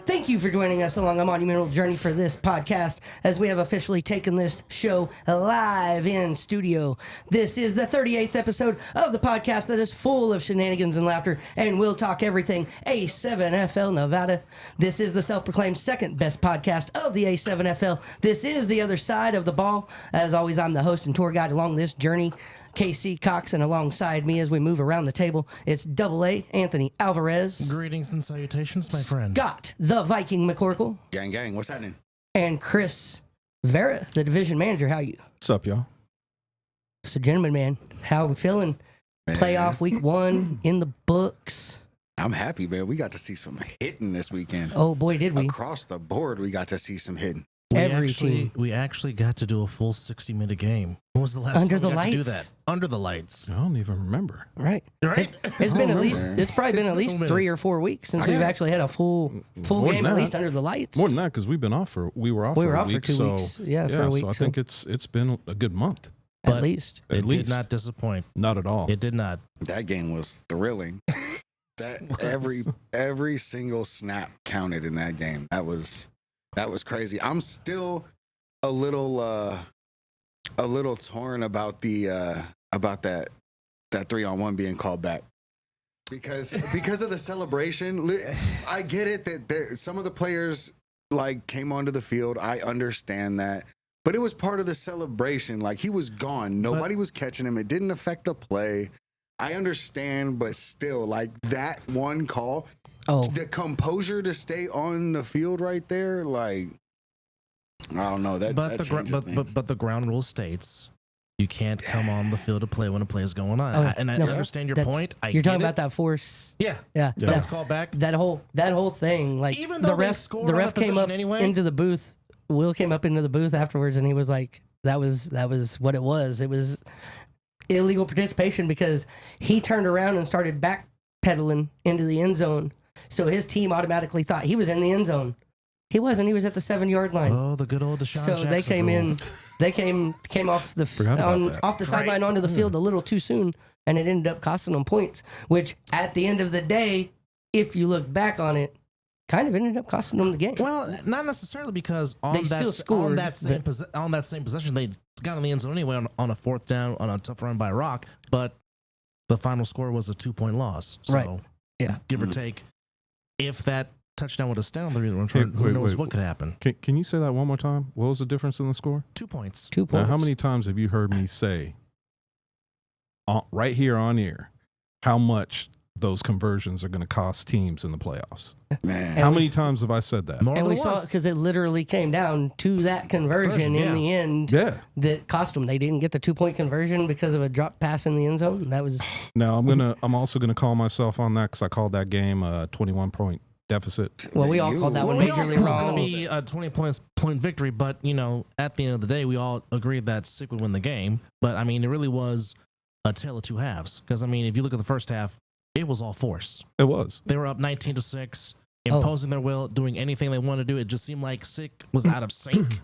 Thank you for joining us along a monumental journey for this podcast as we have officially taken this show live in studio. This is the 38th episode of the podcast that is full of shenanigans and laughter, and we'll talk everything A7FL Nevada. This is the self-proclaimed second best podcast of the A7FL. This is the other side of the ball. As always, I'm the host and tour guide along this journey, KC Cox, and alongside me as we move around the table, it's Double A, Anthony Alvarez. Greetings and salutations, my friend. Scott, the Viking McCorkle. Gang, gang, what's happening? And Chris Veira, the division manager. How you? What's up, y'all? So, gentlemen, man, how are we feeling? Man. Playoff week 1 in the books. I'm happy, man. We got to see some hitting this weekend. Oh, boy, did we. Across the board, we got to see some hitting. We actually got to do a full 60-minute game. When was the last Under time the we got to do lights? that? Under the lights. I don't even remember. Right. Right? It's been at remember. least, it's probably been It's at been a least minute. 3 or 4 weeks since we've actually had a full More game, than at that. least under the lights. More than that, because we were off for We a were week. off for 2 so, weeks. Yeah, for a week. So I think it's been a good month. at But- least. At It least. did not disappoint. Not at all. It did not. That game was thrilling. Every single snap counted in that game. That was crazy. I'm still a little torn about that 3-on-1 being called back. Because of the celebration. I get it that some of the players came onto the field. I understand that. But it was part of the celebration. Like, he was gone. Nobody was catching him. It didn't affect the play. I understand, but still, that one call, the composure to stay on the field right there, I don't know. But the ground rule states you can't come on the field to play when a play is going on. I understand your point. You're talking about that force. Yeah. Yeah. That was called back. That whole thing. Even the though they ref, scored the on ref the came up possession anyway? into the booth. Will came up into the booth afterwards, and he was like, "That was what it was. It was illegal participation because he turned around and started backpedaling into the end zone. So his team automatically thought he was in the end zone. He wasn't. He was at the 7-yard line. Oh, the good old Deshaun So Jackson they came rule. in. They came off the Forgot about that. off the sideline onto the field a little too soon, and it ended up costing them points. Which at the end of the day, if you look back on it, kind of ended up costing them the game. Well, not necessarily because They still scored, on that same possession they got in the end zone anyway on a fourth down on a tough run by Rock, but the final score was a 2-point loss. So, Right. Yeah. give or take, if that touchdown would have stayed on the return, who knows what could happen? Can you say that one more time? What was the difference in the score? 2 points. 2 Now, points. how many times have you heard me say, right here on air, how much those conversions are going to cost teams in the playoffs? Man. How many times have I said that? More And than we saw it once. because it literally came down to that conversion in the end Yeah. that cost them. They didn't get the 2-point conversion because of a drop pass in the end zone. That was Now I'm also gonna call myself on that because I called that game a 21-point deficit. well, we all called that one Well, we all majorly said it was going wrong. to be a 20-point victory, but, at the end of the day, we all agreed that Sick would win the game. But, I mean, it really was a tale of two halves. Because, I mean, if you look at the first half, it was all force. It was. They were up 19-6, imposing their will, doing anything they wanted to do. It just seemed like Sick was out of sync.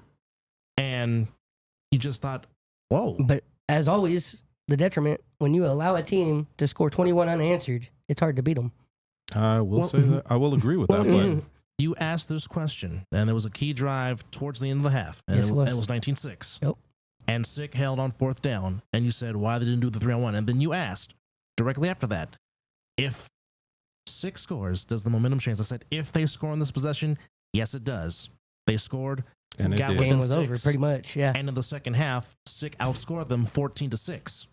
And you just thought, whoa. But as always, the detriment, when you allow a team to score 21 unanswered, it's hard to beat them. I will say that. I will agree with that. But You asked this question, and there was a key drive towards the end of the half. And Yes, it was. it was 19-6. Yep. And Sick held on fourth down, and you said why they didn't do the 3-on-1. And then you asked directly after that, if Sick scores, does the momentum change? I said, if they score on this possession, yes, it does. They scored, and it got did. within Game was 6, over pretty much. Yeah. and in the second half, Sick outscored them 14-6.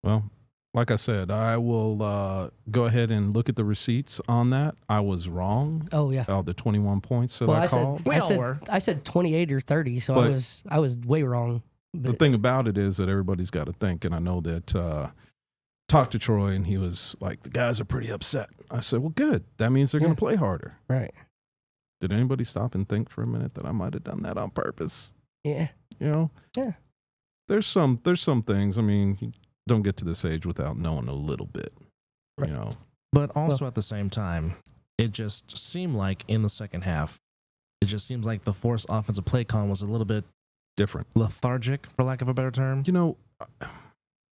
Well, like I said, I will go ahead and look at the receipts on that. I was wrong. Oh yeah. The 21 points that Well, I I called. We all were. I said 28 or 30, so But- I was way wrong. The But thing about it is that everybody's got to think, and I know that talked to Troy, and he was like, the guys are pretty upset. I said, well, good. That means they're going Yeah. to play harder. right. Did anybody stop and think for a minute that I might have done that on purpose? Yeah. You know? Yeah. There's some things, I mean, you don't get to this age without knowing a little bit, Right. you know? But also at the same time, it just seemed like in the second half, it just seems like the force offensive play con was a little bit Different. lethargic, for lack of a better term. You know,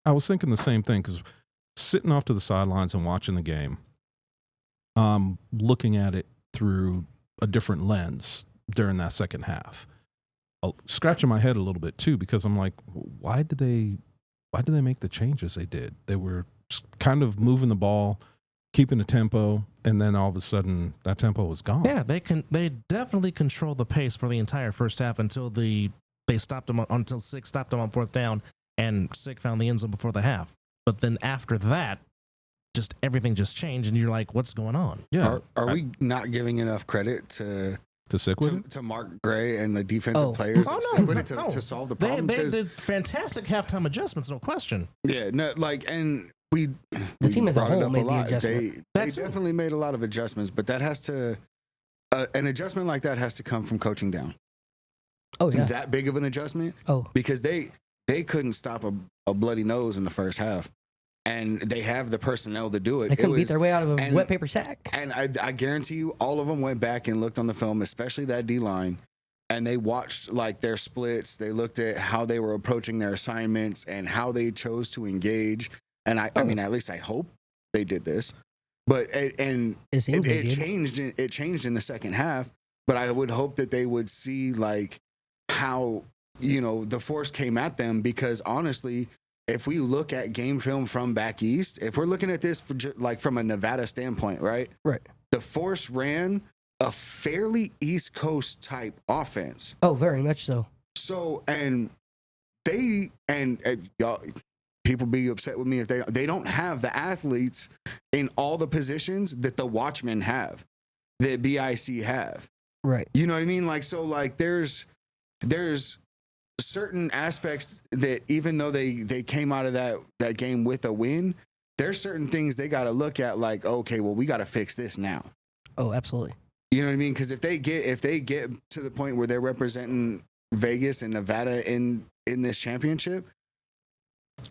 I was thinking the same thing because sitting off to the sidelines and watching the game, looking at it through a different lens during that second half. Scratching my head a little bit too, because I'm like, why did they make the changes they did? They were kind of moving the ball, keeping the tempo, and then all of a sudden that tempo was gone. Yeah, they definitely control the pace for the entire first half until until Sick stopped them on fourth down, and Sick found the end zone before the half. But then after that, just everything just changed, and you're like, what's going on? Yeah. Are we not giving enough credit to Sick with it? to Mark Gray and the defensive players Oh, of no, Sick with it no. to solve the problem? They did fantastic halftime adjustments, no question. Yeah, no, like, and the team as a whole made the adjustment. They definitely made a lot of adjustments, but that has to an adjustment like that has to come from coaching down. Oh yeah. That big of an adjustment. Oh, Because they couldn't stop a bloody nose in the first half, and they have the personnel to do it. they couldn't beat their way out of a and- wet paper sack. And I guarantee you, all of them went back and looked on the film, especially that D line, and they watched like their splits. They looked at how they were approaching their assignments and how they chose to engage. And I mean, at least I hope they did this. But It seems they did. changed. It changed in the second half. But I would hope that they would see like how the force came at them, because honestly, if we look at game film from back east, if we're looking at this like from a Nevada standpoint, right? Right. The force ran a fairly East Coast type offense. Oh, very much so. So, and y'all, people be upset with me if they don't have the athletes in all the positions that the Watchmen have, that BIC have. Right. You know what I mean? Like, so like there's certain aspects that even though they came out of that game with a win, there's certain things they got to look at, like, okay, well, we got to fix this now. Oh, absolutely. You know what I mean? Because if they get to the point where they're representing Vegas and Nevada in this championship,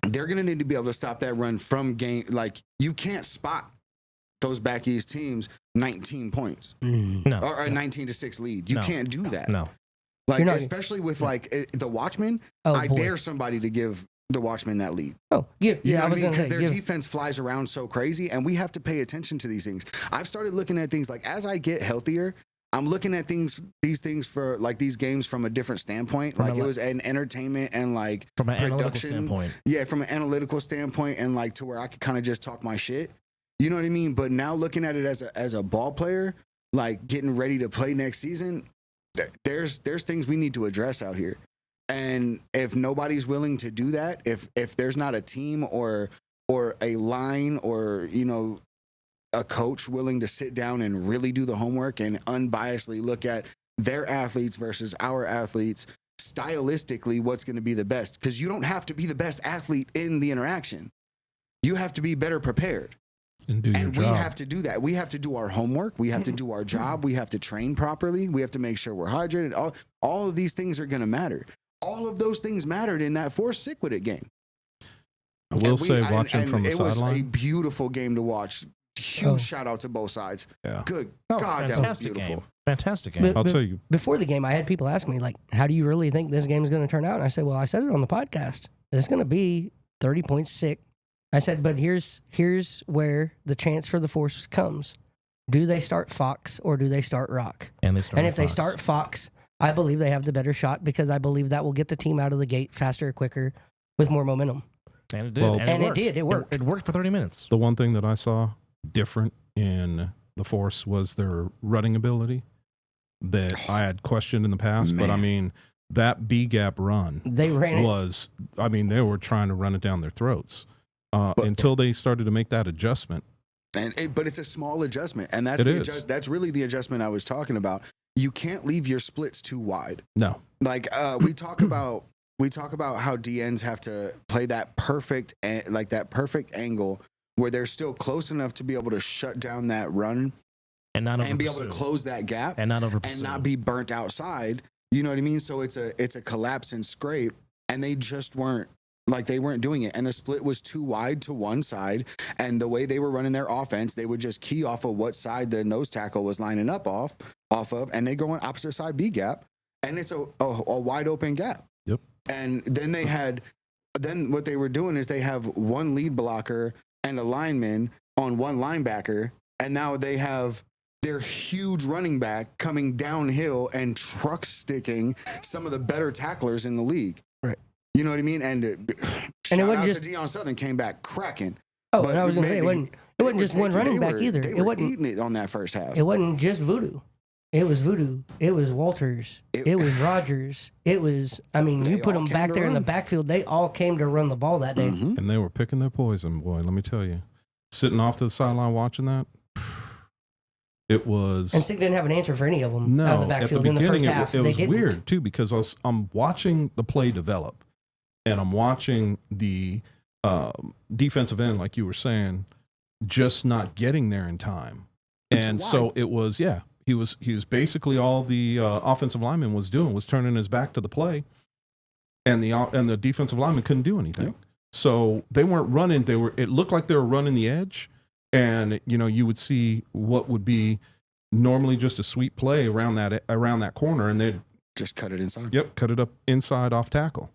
they're gonna need to be able to stop that run from game. Like, you can't spot those back east teams 19 points No. or a 19-6 lead. You No. can't do that. No. Like, You're not- especially with like the Watchmen. Oh, I boy. dare somebody to give the Watchmen that lead. Oh, give. You Yeah, know I what was I mean? going to Because say, their give. defense flies around so crazy, and we have to pay attention to these things. I've started looking at things like, as I get healthier, I'm looking at these things for like these games from a different standpoint. From Like, a- it was an entertainment and like From an analytical production. standpoint. Yeah, from an analytical standpoint, and like to where I could kind of just talk my shit. You know what I mean? But now looking at it as a ball player, like getting ready to play next season, there's things we need to address out here. And if nobody's willing to do that, if there's not a team or a line or a coach willing to sit down and really do the homework and unbiasedly look at their athletes versus our athletes, stylistically, what's going to be the best? Because you don't have to be the best athlete in the interaction. You have to be better prepared. And do your And job. we have to do that. We have to do our homework. We have to do our job. We have to train properly. We have to make sure we're hydrated. All of these things are going to matter. All of those things mattered in that Force Sick with it game. I will And say, watching from the it was a sideline, beautiful game to watch. Huge shout out to both sides. yeah, Good No, God, that was fantastic beautiful. game. Fantastic game. But- I'll tell you, Before the game, I had people ask me, like, how do you really think this game is going to turn out? And I said, well, I said it on the podcast. It's going to be 30.6. I said, but here's where the chance for the Force comes. Do they start Fox or do they start Rock? And they started And if they Fox. start Fox, I believe they have the better shot, because I believe that will get the team out of the gate faster, quicker, with more momentum. And it did. Well- and And it worked. did. It worked. It worked for 30 minutes. the one thing that I saw different in the Force was their running ability that I had questioned in the past. But I Man. mean, that B gap run They ran it. was, I mean, they were trying to run it down their throats until they started to make that adjustment. But it's a small adjustment, and that's It is. that's really the adjustment I was talking about. You can't leave your splits too wide. No, Like we talk about how DNs have to play that perfect angle where they're still close enough to be able to shut down that run And not over and be able to close that gap And not over and not be burnt outside. You know what I mean? So it's a collapse and scrape, and they just weren't doing it. And the split was too wide to one side, and the way they were running their offense, they would just key off of what side the nose tackle was lining up off of, and they go on opposite side B gap, and it's a wide open gap. Yep. And then what they were doing is they have one lead blocker and a lineman on one linebacker, and now they have their huge running back coming downhill and truck sticking some of the better tacklers in the league. Right. You know what I mean? And it shout wasn't out just to Deion Southern, came back cracking. Oh, But and I was going to say, it wasn't just one running back either. They It were wasn't. eating it on that first half. It wasn't just Voodoo. It was Voodoo. It was Walters. It was Rogers. It was. I mean, They you put all them came back to there in the run. backfield. They all came to run the ball that day. Mhm. And they were picking their poison, boy. Let me tell you, sitting off to the sideline watching that, it was. And Sig didn't have an answer for any of them out of the at backfield the in the first beginning, half. it was They didn't. weird too because I'm watching the play develop, and I'm watching the defensive end, like you were saying, just not getting there in time, and so it was he was basically all the offensive lineman was doing was turning his back to the play, and the defensive lineman couldn't do anything. Yeah. So they weren't running. It looked like they were running the edge, and you would see what would be normally just a sweep play around that corner, and they'd Just cut it inside. cut it up inside off tackle,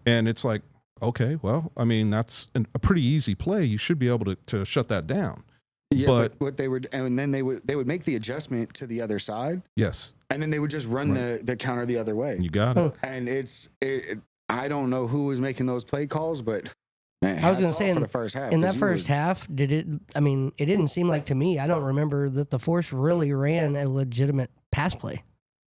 and it's like, okay, well, I mean that's a pretty easy play. You should be able to shut that down. Yeah, But- but what they would, and then they would make the adjustment to the other side, Yes, and then they would just run the counter the other way. you got it. And I don't know who was making those play calls, but man, I was going gonna to say for the first half. In 'cause that you first were- half, did it? I mean, it didn't seem like to me. I don't remember that the Force really ran a legitimate pass play.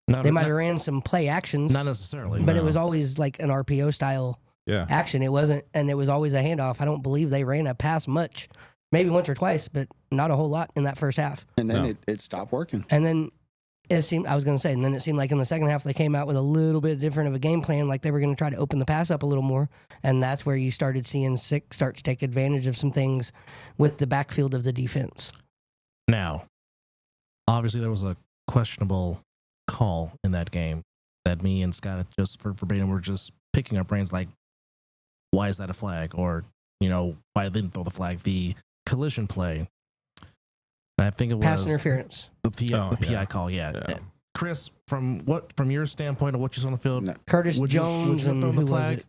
They might have ran some play actions, Not necessarily. but it no. was always like an RPO style Yeah, action. It wasn't, and it was always a handoff. I don't believe they ran a pass much, maybe once or twice, but not a whole lot in that first half. and then No. it stopped working. And then it seemed, I was going to say, and then it seemed like in the second half they came out with a little bit different of a game plan, like they were going to try to open the pass up a little more, and that's where you started seeing Sick start to take advantage of some things with the backfield of the defense. Now, obviously, there was a questionable call in that game that me and Scott just for verbatim were just picking our brains like, why is that a flag? Or, why they didn't throw the flag? The collision play. And I think it was Pass interference. the PI yeah. call. Yeah. Yeah. Chris, from your standpoint of what you saw on the field, No, Curtis would you Jones have and thrown who the was flag? it?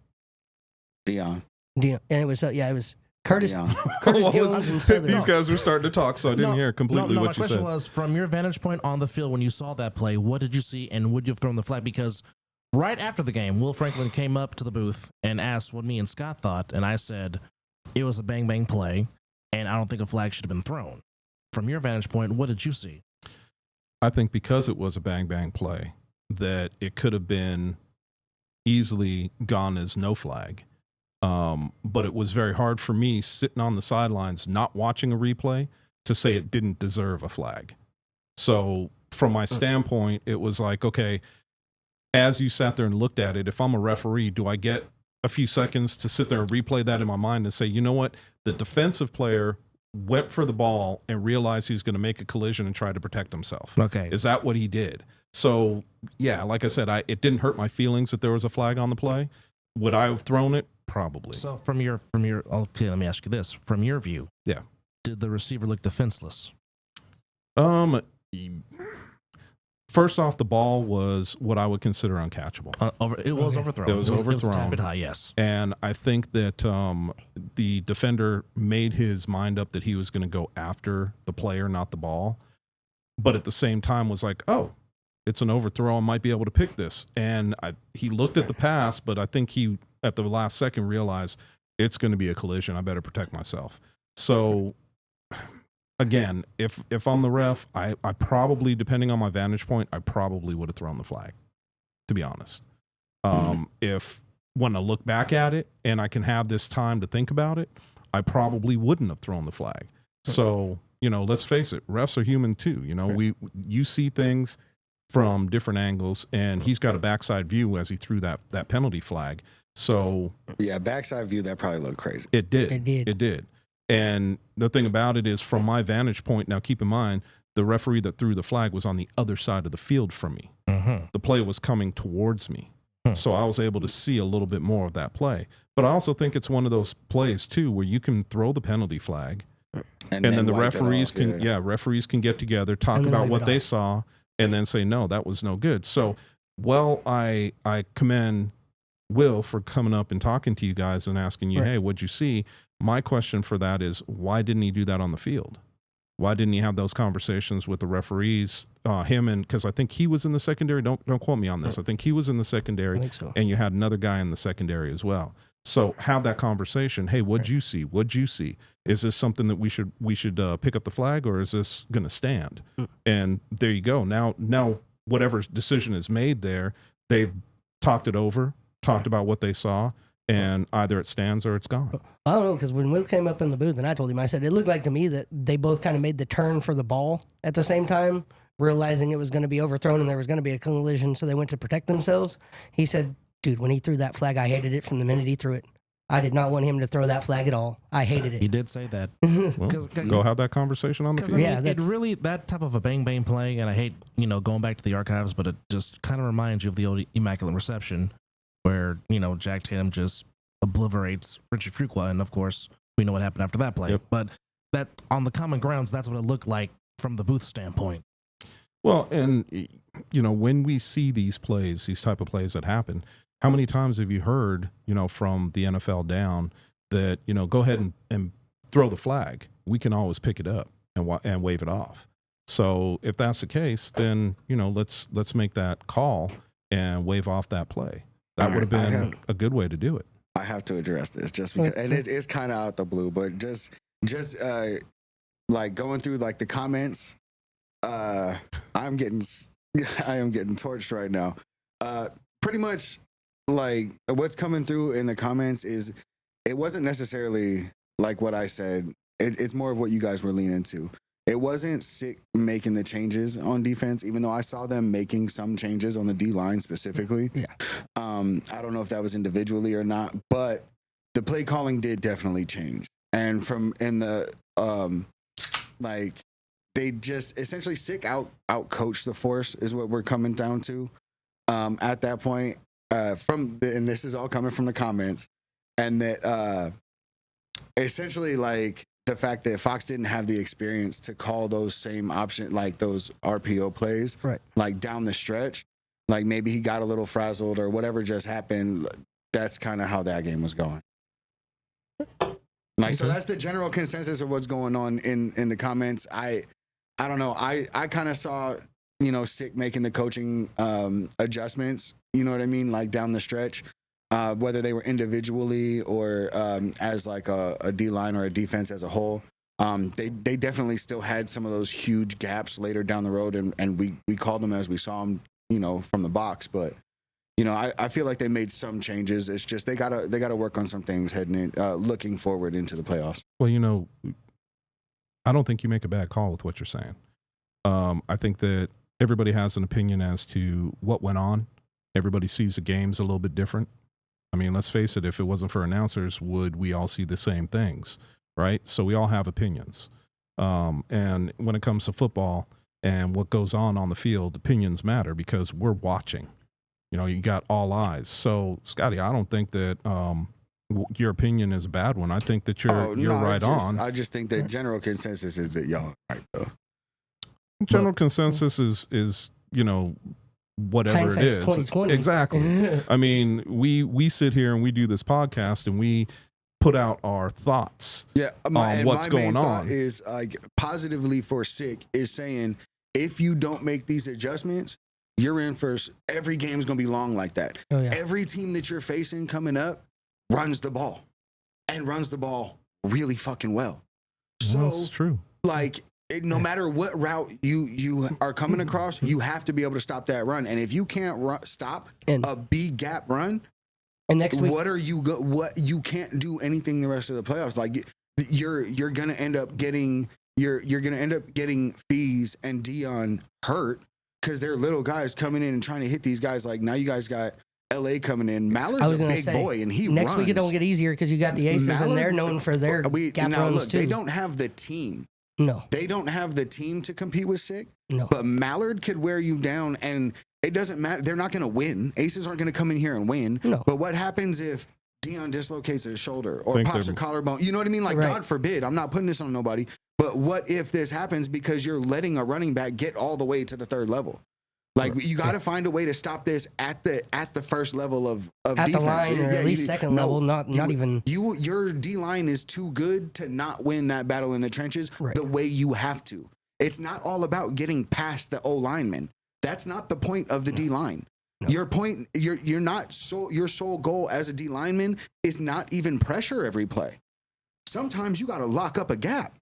Dion. And it was it was Curtis Dion. Curtis What was- Jones and Southern. these guys were starting to talk, so I didn't hear completely my what you question said. was, from your vantage point on the field when you saw that play, what did you see, and would you have thrown the flag? Because right after the game, Will Franklin came up to the booth and asked what me and Scott thought, and I said it was a bang-bang play, and I don't think a flag should have been thrown. From your vantage point, what did you see? I think because it was a bang play, that it could have been easily gone as no flag. But it was very hard for me sitting on the sidelines, not watching a replay, to say it didn't deserve a flag. So from my standpoint, it was like, okay, as you sat there and looked at it, if I'm a referee, do I get a few seconds to sit there and replay that in my mind and say, you know what, the defensive player went for the ball and realized he's going to make a collision and try to protect himself. Okay. Is that what he did? So, yeah, like I said, it didn't hurt my feelings that there was a flag on the play. Would I have thrown it? Probably. So from your okay, let me ask you this. From your view, Yeah. did the receiver look defenseless? First off, the ball was what I would consider uncatchable. It was overthrown. It was It was a overthrown. tad bit high, yes. And I think that the defender made his mind up that he was going to go after the player, not the ball. But at the same time was like, oh, it's an overthrow. I might be able to pick this. And he looked at the pass, but I think he, at the last second, realized it's going to be a collision. I better protect myself. So, again, if I'm the ref, I probably, depending on my vantage point, I probably would have thrown the flag, to be honest. If when I look back at it and I can have this time to think about it, I probably wouldn't have thrown the flag. So, let's face it, refs are human too. You see things from different angles, and he's got a backside view as he threw that penalty flag. So Yeah, backside view, that probably looked crazy. it did. It did. And the thing about it is, from my vantage point, now keep in mind, the referee that threw the flag was on the other side of the field from me. Mm-hmm. The play was coming towards me. So I was able to see a little bit more of that play. But I also think it's one of those plays, too, where you can throw the penalty flag, and then the wipe it referees off, can, referees can get together, talk And then about wipe what it they off. saw, and then say, no, that was no good. So, well, I commend Will for coming up and talking to you guys and asking you, Right. hey, what'd you see? My question for that is, why didn't he do that on the field? Why didn't he have those conversations with the referees? Because I think he was in the secondary. Don't quote me on this. I think he was in the secondary, I think so. and you had another guy in the secondary as well. So have that conversation. Hey, what'd you see? What'd you see? Is this something that we should pick up the flag, or is this going to stand? And there you go. Now whatever decision is made there, they've talked it over, talked about what they saw, and either it stands or it's gone. I don't know, because when Will came up in the booth and I told him, I said, it looked like to me that they both kind of made the turn for the ball at the same time, realizing it was going to be overthrown and there was going to be a collision, so they went to protect themselves. He said, dude, when he threw that flag, I hated it from the minute he threw it. I did not want him to throw that flag at all. I hated it. He did say that. Well, go have that conversation on the field. I mean, it really, that type of a bang play, and I hate, going back to the archives, but it just kind of reminds you of the old Immaculate Reception where, Jack Tatum just obliterates Richard Fuqua, and of course, we know what happened after that play. Yep. But that on the common grounds, that's what it looked like from the booth standpoint. Well, and, when we see these plays, these type of plays that happen, how many times have you heard, from the NFL down that, go ahead and throw the flag. We can always pick it up and wave it off. So if that's the case, then, let's make that call and wave off that play. That would have been a good way to do it. I have to address this just because, and it's kind of out the blue, but just like going through like the comments, I am getting torched right now. Pretty much like what's coming through in the comments is it wasn't necessarily like what I said. It's more of what you guys were leaning to. It wasn't Sick making the changes on defense, even though I saw them making some changes on the D-line specifically. Yeah. I don't know if that was individually or not, but the play calling did definitely change. And they just essentially Sick out coached the force is what we're coming down to at that point. And this is all coming from the comments, and that essentially like the fact that Fox didn't have the experience to call those same option, like those RPO plays, right, like down the stretch, like maybe he got a little frazzled or whatever just happened. That's kind of how that game was going. Like, so that's the general consensus of what's going on in the comments. I don't know. I kind of saw, Sick making the coaching adjustments, you know what I mean? Like down the stretch, whether they were individually or as like a D-line or a defense as a whole. They definitely still had some of those huge gaps later down the road, and we called them as we saw them, from the box. But, I feel like they made some changes. It's just they gotta work on some things heading in, looking forward into the playoffs. Well, I don't think you make a bad call with what you're saying. I think that everybody has an opinion as to what went on. Everybody sees the games a little bit different. I mean, let's face it, if it wasn't for announcers, would we all see the same things, right? So we all have opinions. And when it comes to football and what goes on the field, opinions matter because we're watching. You got all eyes. So, Scotty, I don't think that your opinion is a bad one. I think that you're right on. I just think that general consensus is that y'all are right, though. General consensus is whatever it is. 2020. Exactly. I mean, we sit here and we do this podcast and we put out our thoughts on what's going on. Is like positively for Sick is saying if you don't make these adjustments, you're in for every game's gonna be long like that. Oh, yeah. Every team that you're facing coming up runs the ball and runs the ball really fucking well. So that's true. Like no matter what route you are coming across, you have to be able to stop that run. And if you can't stop a B gap run, and next week, what you can't do anything the rest of the playoffs. Like you're gonna end up getting Fees and Dion hurt because they're little guys coming in and trying to hit these guys. Like now you guys got LA coming in. Mallard's a big boy and he next runs. week it don't get easier because you got the Aces and they're known for their gap runs too. They don't have the team. No. They don't have the team to compete with Sick. No. But Mallard could wear you down, and it doesn't matter. They're not going to win. Aces aren't going to come in here and win. No. But what happens if Dion dislocates his shoulder or pops a collarbone? You know what I mean? Like, God forbid. I'm not putting this on nobody. But what if this happens because you're letting a running back get all the way to the third level? Like you got to find a way to stop this at the first level of at defense. the line, or at least second level. Not even your D line is too good to not win that battle in the trenches the way you have to. It's not all about getting past the O lineman. That's not the point of the D line. No. Your sole goal as a D lineman is not even pressure every play. Sometimes you got to lock up a gap.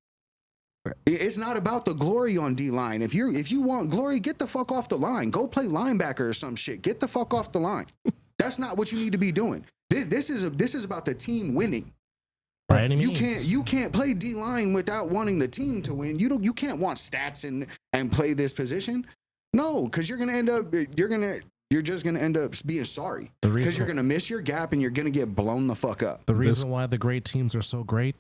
It's not about the glory on D line. If you want glory, get the fuck off the line. Go play linebacker or some shit. Get the fuck off the line. That's not what you need to be doing. This is about the team winning. By any you means. You can't play D line without wanting the team to win. You can't want stats and play this position. No, because you're just gonna end up being sorry because you're gonna miss your gap and you're gonna get blown the fuck up. The reason why the great teams are so great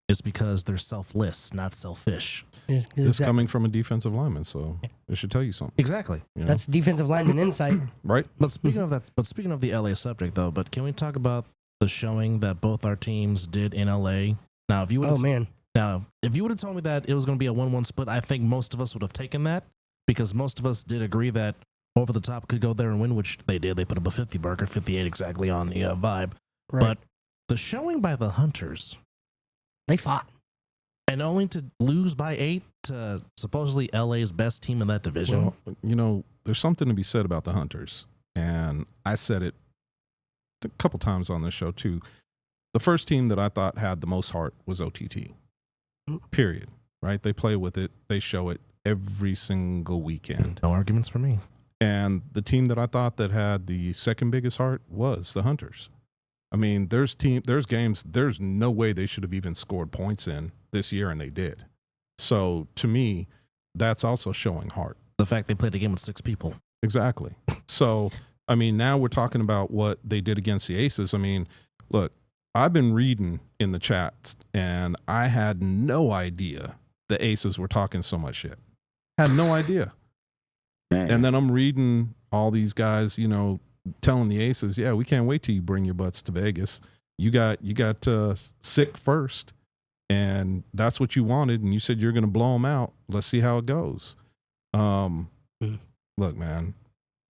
is because they're selfless, not selfish. This coming from a defensive lineman, so it should tell you something. Exactly. You know? That's defensive lineman insight, right? But speaking of that, speaking of the LA subject though, can we talk about the showing that both our teams did in LA? Now, if you would have told me that it was going to be a 1-1 split, I think most of us would have taken that because most of us did agree that Over the Top could go there and win, which they did. They put up a 50 burger, 58 exactly on the vibe. Right. But the showing by the Hunters, they fought. And only to lose by 8 to supposedly LA's best team in that division. Well, there's something to be said about the Hunters. And I said it a couple times on this show, too. The first team that I thought had the most heart was OTT. Period. Right? They play with it. They show it every single weekend. No arguments for me. And the team that I thought that had the second biggest heart was the Hunters. I mean, there's games, there's no way they should have even scored points in this year, and they did. So, to me, that's also showing heart. The fact they played a game with 6 people. Exactly. So, I mean, now we're talking about what they did against the Aces. I mean, look, I've been reading in the chat, and I had no idea the Aces were talking so much shit. Had no idea. And then I'm reading all these guys, telling the Aces, yeah, we can't wait till you bring your butts to Vegas. You got sick first, and that's what you wanted, and you said you're going to blow them out. Let's see how it goes. Look, man.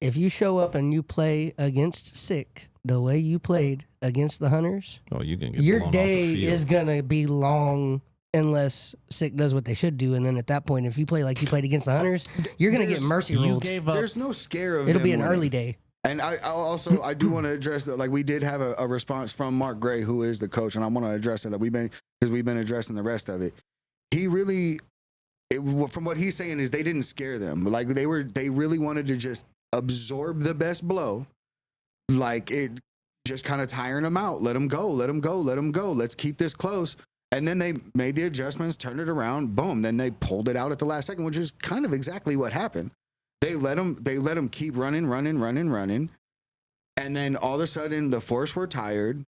If you show up and you play against Sick the way you played against the Hunters, you can get your blown day off the field. is going to be long unless Sick does what they should do. And then at that point, if you play like you played against the Hunters, you're going to get mercy ruled. There's no scare of It'll them be an winning. early day. And I do want to address that. Like, we did have a response from Mark Gray, who is the coach, and I want to address it. Because we've been addressing the rest of it. He really, from what he's saying, is they didn't scare them. Like, they really wanted to just absorb the best blow, like it, just kind of tiring them out. Let them go. Let's keep this close. And then they made the adjustments, turned it around, boom. Then they pulled it out at the last second, which is kind of exactly what happened. They let them keep running. And then all of a sudden the Force were tired.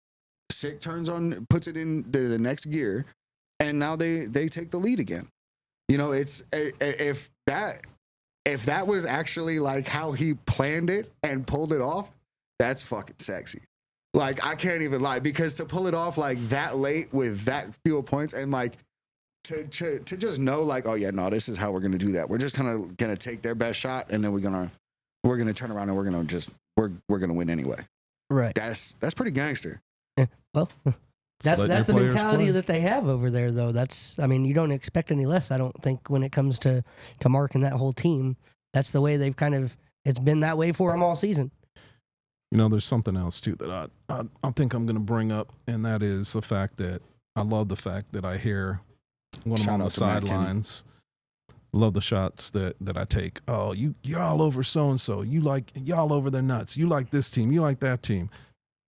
Sick turns on, puts it in the next gear. And now they take the lead again. It's if that was actually like how he planned it and pulled it off, that's fucking sexy. Like, I can't even lie, because to pull it off like that late with that few points and like to just know like, oh yeah, no, this is how we're gonna do that. We're just kind of gonna take their best shot and then we're gonna turn around and we're gonna win anyway. Right. That's pretty gangster. Yeah. Well, that's the mentality that they have over there, though. You don't expect any less. I don't think when it comes to Mark and that whole team, that's the way they've it's been that way for them all season. There's something else too that I think I'm going to bring up, and that is the fact that I love the fact that I hear when I'm on the sidelines. Love the shots that I take. Oh, you're all over so and so. You're all over their nuts. You like this team. You like that team.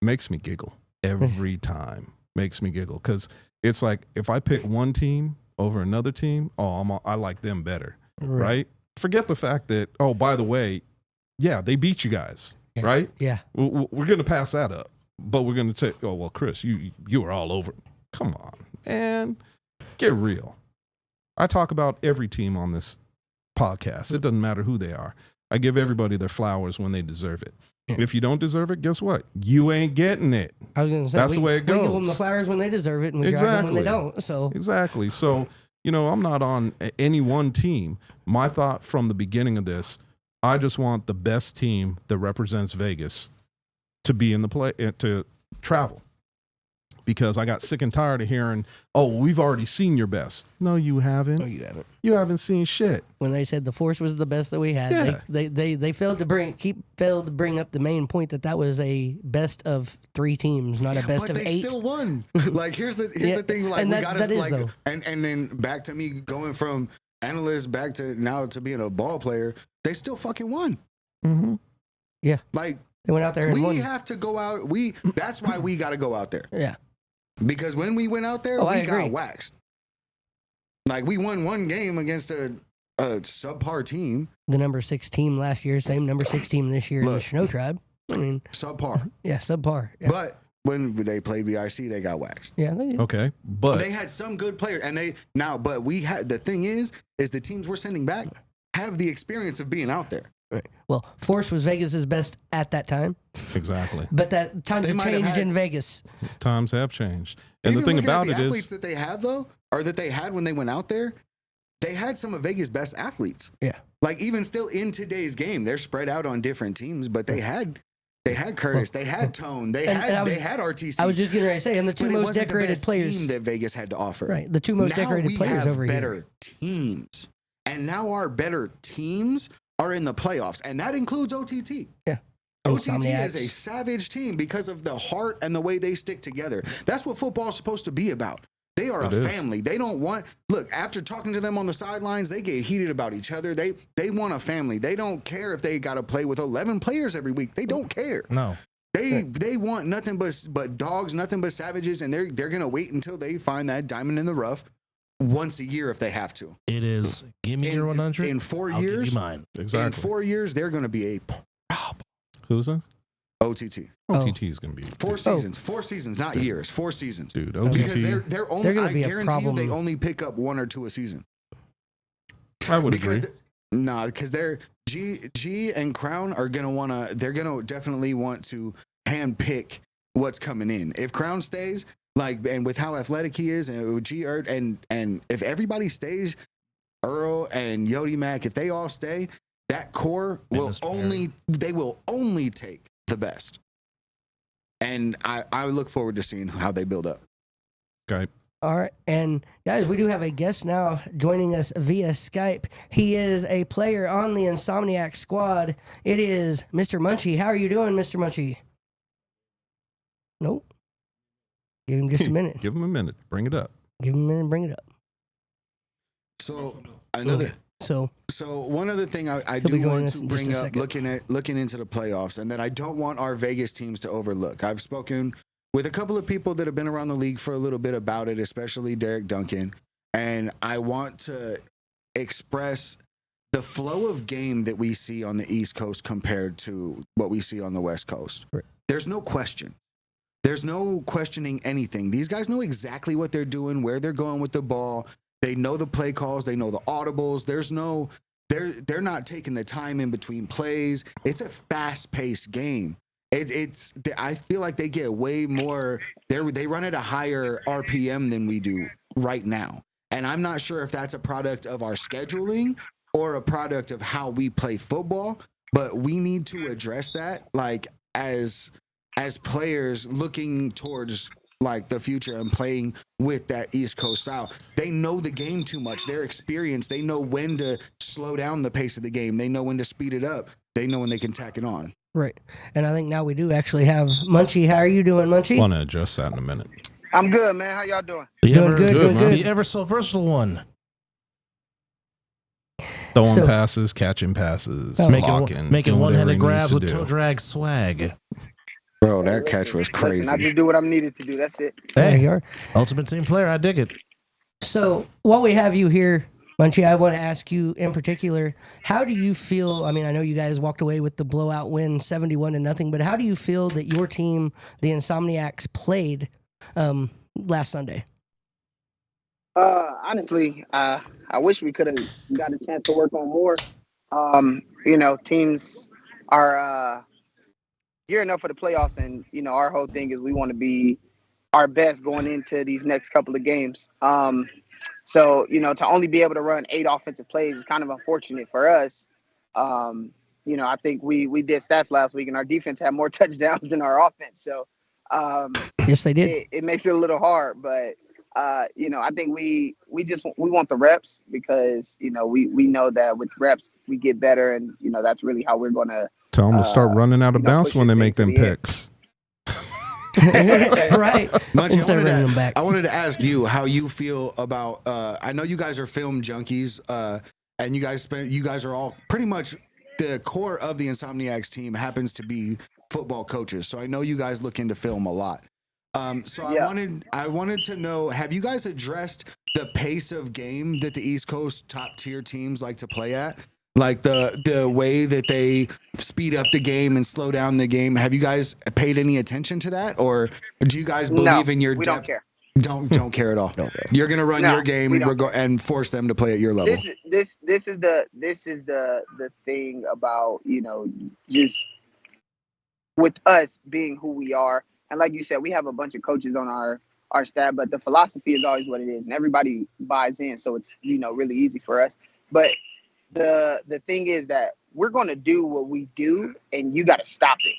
Makes me giggle every time. Makes me giggle because it's like if I pick one team over another team, I like them better, right? Forget the fact that by the way, yeah, they beat you guys. Yeah. Right? Yeah. We're going to pass that up, but we're going to say, Chris, you were all over. Come on, man. Get real. I talk about every team on this podcast. It doesn't matter who they are. I give everybody their flowers when they deserve it. Yeah. If you don't deserve it, guess what? You ain't getting it. I was going to say, that's the way it goes. We give them the flowers when they deserve it, and we drag them when they don't. So Exactly. So, I'm not on any one team. My thought from the beginning of this, I just want the best team that represents Vegas to be in the play, to travel. Because I got sick and tired of hearing, "Oh, we've already seen your best." No, you haven't. No, you haven't. You haven't seen shit. When they said the Force was the best that we had, Yeah. they failed to bring up the main point that was a best of 3 teams, not a best but of they 8. still won. Like here's the thing. Like and we that- gotta that is, like though. and then back to me going from analyst back to now to being a ball player. They still fucking won. Mm-hmm. Yeah, Like they went out there and we won. have to go out. That's why we got to go out there. Yeah. Because when we went out there, I we agree. got waxed. Like we won one game against a subpar team. The number 6 team last year, same number 6 team this year in the Look. Snow Tribe. I mean, Subpar. yeah, subpar. Yeah, But when they played VIC, they got waxed. yeah, they did. Okay, but They had some good players, and but we had the thing is the teams we're sending back have the experience of being out there. Right. Well, Force was Vegas's best at that time, exactly, but that times They have might have changed had- in Vegas. times have changed. And Even the thing looking at about the it athletes is, that they have though, or that they had when they went out there, they had some of Vegas' best athletes. Yeah. Like even still in today's game, they're spread out on different teams, but they had Curtis, they had Tone, they and had I was- RTC. I was just getting ready to say, and the 2 but it most wasn't the decorated best players. team that Vegas had to offer. Right, the 2 most Now decorated we players have over better here. teams, and now our better teams are in the playoffs, and that includes OTT. Yeah. OTT Insomniacs. is a savage team because of the heart and the way they stick together. That's what football is supposed to be about. They are It a is. family. They don't want look after talking to them on the sidelines. They get heated about each other. They want a family. They don't care if they got to play with 11 players every week. They don't care. No. They want nothing but dogs, nothing but savages, and they're gonna wait until they find that diamond in the rough once a year if they have to. It is. Give me your 100. in 4 I'll give years. you mine. exactly. In 4 years, they're gonna be a Who's that? OTT. OTT is going to be 4 dude, seasons. 4 seasons, not years. 4 seasons. dude. Because OTT, they're only. gonna I be a guarantee you, problem. they only pick up 1 or 2 a season. I would Because agree. because they're G and Crown are gonna wanna. They're gonna definitely want to handpick what's coming in. If Crown stays, like, and with how athletic he is, and G and if everybody stays, Earl and Yodi Mac, if they all stay, that core And will Mr. they will only take the best. And I look forward to seeing how they build up. Skype. All right, and guys, we do have a guest now joining us via Skype. He is a player on the Insomniac squad. It is Mr. Munchie. How are you doing, Mr. Munchie? Nope. Give him just a minute. Give him a minute. Bring it up. Give him a minute and bring it up. So another. So, So one other thing I He'll be do joining want us to in just bring a up, second. looking into the playoffs, and that I don't want our Vegas teams to overlook. I've spoken with a couple of people that have been around the league for a little bit about it, especially Derek Duncan, and I want to express the flow of game that we see on the East Coast compared to what we see on the West Coast. Right. There's no question. There's no questioning anything. These guys know exactly what they're doing, where they're going with the ball. They know the play calls. They know the audibles. They're not taking the time in between plays. It's a fast-paced game. I feel like they get way more. They run at a higher RPM than we do right now, and I'm not sure if that's a product of our scheduling or a product of how we play football. But we need to address that, like as players looking towards like the future and playing with that East Coast style. They know the game too much. They're experienced. They know when to slow down the pace of the game. They know when to speed it up. They know when they can tack it on. right. And I think now we do actually have Munchie. How are you doing, Munchie? Want to adjust that in a minute. I'm good, man. How y'all doing? Doing good, doing good. The ever so versatile one. Throwing So- passes, catching passes, Oh. blocking, Making doing whatever one-handed he grabs needs with to toe do. drag swag. Bro, that catch was Listen, crazy. I just do what I'm needed to do. That's it. There you are. Ultimate team player. I dig it. So while we have you here, Munchie, I want to ask you in particular, how do you feel? I mean, I know you guys walked away with the blowout win, 71-0, but how do you feel that your team, the Insomniacs, played last Sunday? Honestly, I wish we could have got a chance to work on more. Teams are gearing up for the playoffs, and our whole thing is we want to be our best going into these next couple of games. So to only be able to run 8 offensive plays is kind of unfortunate for us. I think we did stats last week, and our defense had more touchdowns than our offense. So Yes, they did. it makes it a little hard, but I think we want the reps because we know that with reps we get better, and that's really how we're gonna Tell them to start running out of bounds when they make them picks. Right. Munchie, Instead of running them back. I wanted to ask you how you feel about. I know you guys are film junkies, and you guys are all pretty much the core of the Insomniacs team happens to be football coaches. So I know you guys look into film a lot. I wanted to know, have you guys addressed the pace of game that the East Coast top tier teams like to play at? Like the way that they speed up the game and slow down the game. Have you guys paid any attention to that, or do you guys believe in your we depth? don't care. Don't care at all. You're gonna run your game and force them to play at your level. This is the thing about just with us being who we are, and like you said, we have a bunch of coaches on our staff, but the philosophy is always what it is, and everybody buys in, so it's really easy for us. But the thing is that we're going to do what we do, and you got to stop it.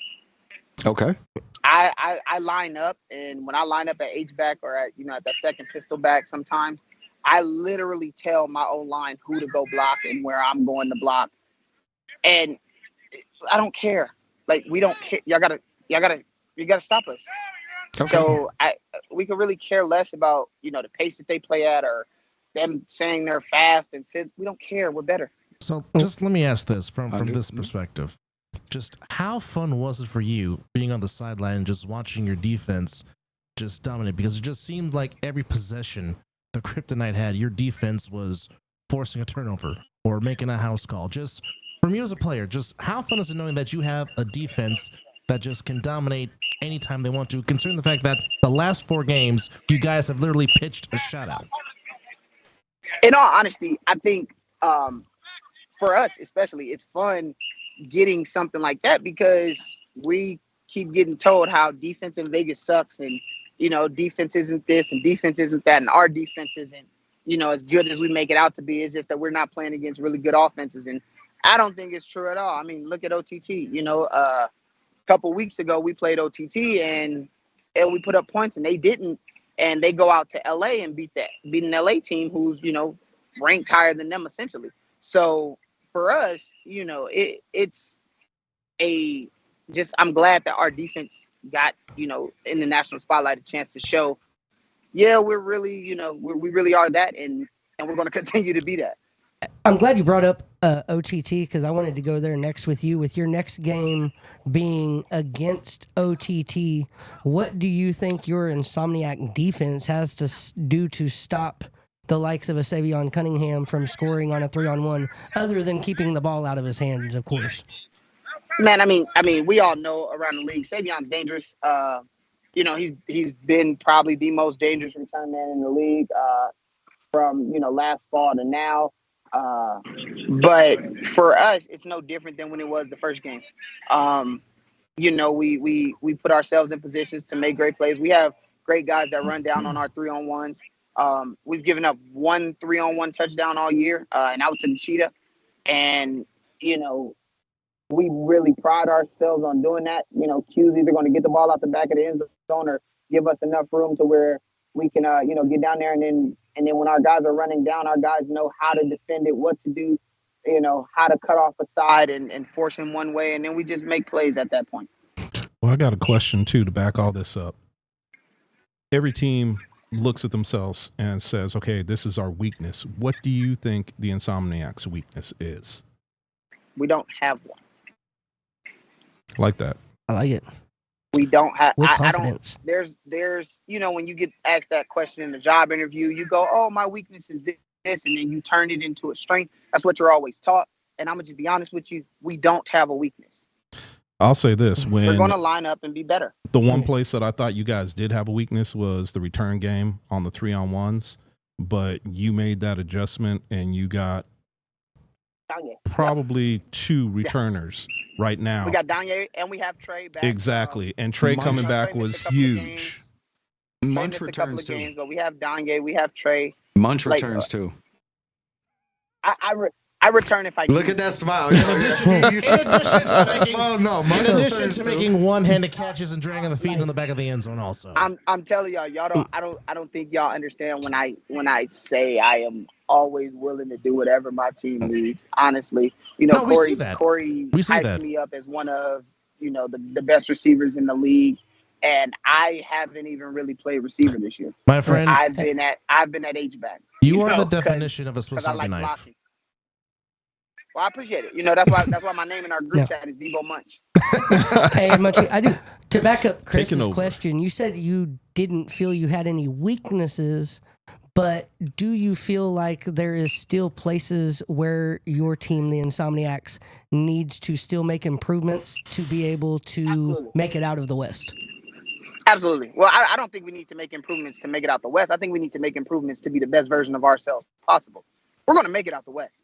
Okay. I line up, and when I line up at H-back or at that second pistol back, sometimes I literally tell my O-line who to go block and where I'm going to block, and I don't care. Like, we don't care. You gotta stop us. Okay. So we could really care less about the pace that they play at or them saying they're fast and fit. We don't care. We're better. So just let me ask this from this perspective. Just how fun was it for you being on the sideline and just watching your defense just dominate? Because it just seemed like every possession the Kryptonite had, your defense was forcing a turnover or making a house call. Just from you as a player, just how fun is it knowing that you have a defense that just can dominate anytime they want to, considering the fact that the last 4 games, you guys have literally pitched a shutout? In all honesty, I think for us especially, it's fun getting something like that because we keep getting told how defense in Vegas sucks and, defense isn't this and defense isn't that and our defense isn't, as good as we make it out to be. It's just that we're not playing against really good offenses. And I don't think it's true at all. I mean, look at OTT. A couple weeks ago we played OTT and we put up points and they didn't. And they go out to LA and beat an LA team who's, ranked higher than them essentially. So for us, I'm glad that our defense got, in the national spotlight a chance to show, we're really, we really are that and we're going to continue to be that. I'm glad you brought up OTT because I wanted to go there next with you. With your next game being against OTT, what do you think your Insomniac defense has to do to stop the likes of a Savion Cunningham from scoring on a 3-on-1, other than keeping the ball out of his hands, of course? Man, I mean, we all know around the league, Savion's dangerous. He's been probably the most dangerous return man in the league from last fall to now. But for us, it's no different than when it was the first game. We put ourselves in positions to make great plays. We have great guys that run down on our 3-on-1s. We've given up 1 3-on-1 touchdown all year, and that was to the Cheetah. And, we really pride ourselves on doing that. Q's either going to get the ball out the back of the end zone or give us enough room to where we can, get down there. And then when our guys are running down, our guys know how to defend it, what to do, how to cut off a side and force him one way. And then we just make plays at that point. Well, I got a question, too, to back all this up. Every team looks at themselves and says, okay, this is our weakness. What do you think the Insomniac's weakness is? We don't have one. Like that. I like it. We don't have. I don't. There's. When you get asked that question in a job interview, you go, "Oh, my weakness is this," and then you turn it into a strength. That's what you're always taught. And I'm gonna just be honest with you. We don't have a weakness. I'll say this: when we're gonna line up and be better. The one place that I thought you guys did have a weakness was the return game on the 3-on-1s, but you made that adjustment and you got probably 2 returners right now. We got Danye and we have Trey back. Exactly. And Trey coming back was huge. Munch returns too. Games, but we have Danye, we have Trey. Munch returns too. I I return if I can. Look at that smile. In addition to making one-handed catches and dragging the feet in the back of the end zone, also. I'm telling y'all don't. I don't think y'all understand when I say I am always willing to do whatever my team needs. Honestly, Corey hypes me up as one of the best receivers in the league, and I haven't even really played receiver this year. My friend, I've been at H-back. You are the definition of a Swiss Army knife. Blocking. Well, I appreciate it. That's why my name in our group chat is Debo Munch. Hey, Munchie, I do. To back up Chris's question, you said you didn't feel you had any weaknesses, but do you feel like there is still places where your team, the Insomniacs, needs to still make improvements to be able to make it out of the West? Absolutely. Well, I don't think we need to make improvements to make it out the West. I think we need to make improvements to be the best version of ourselves possible. We're going to make it out the West.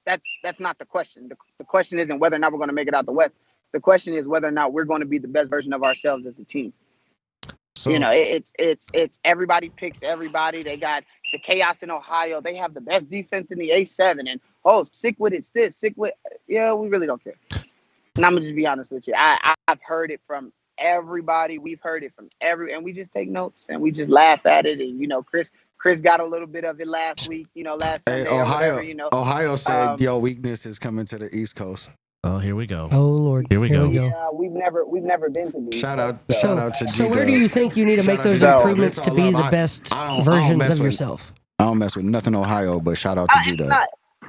That's not the question. The question isn't whether or not we're going to make it out the West. The question is whether or not we're going to be the best version of ourselves as a team. So, it's everybody picks everybody. They got the chaos in Ohio. They have the best defense in the A7. And sick with it's this, sick with we really don't care. And I'm gonna just be honest with you. I've heard it from everybody. We've heard it from and we just take notes and we just laugh at it. And Chris got a little bit of it last week. Last Sunday Ohio. Or whatever, Ohio said your weakness is coming to the East Coast. Oh, here we go. Oh Lord, here we go. Yeah, we've never been to these. Shout out to G. So where do you think you need to make those improvements to be the best versions of yourself? I don't mess with nothing Ohio, but shout out to G.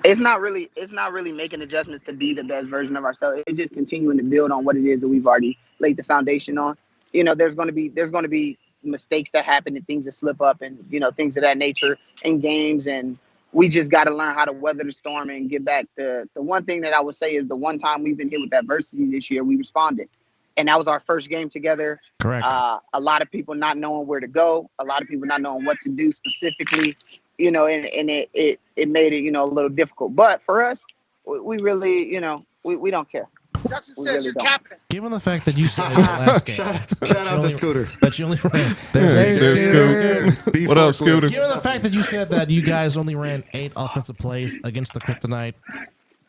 It's not really making adjustments to be the best version of ourselves. It's just continuing to build on what it is that we've already laid the foundation on. There's going to be mistakes that happen and things that slip up and things of that nature in games, and we just got to learn how to weather the storm and get back. The one thing that I would say is the one time we've been hit with adversity this year, we responded, and that was our first game together. Correct. A lot of people not knowing where to go, a lot of people not knowing what to do specifically. And it made it, a little difficult. But for us, we really, we don't care. Justin says you're capping. Given the fact that you said in the last game, shout out to Scooter. That you only ran. There's Scooter. What up, Scooter? Given the fact that you said that you guys only ran 8 offensive plays against the Kryptonite,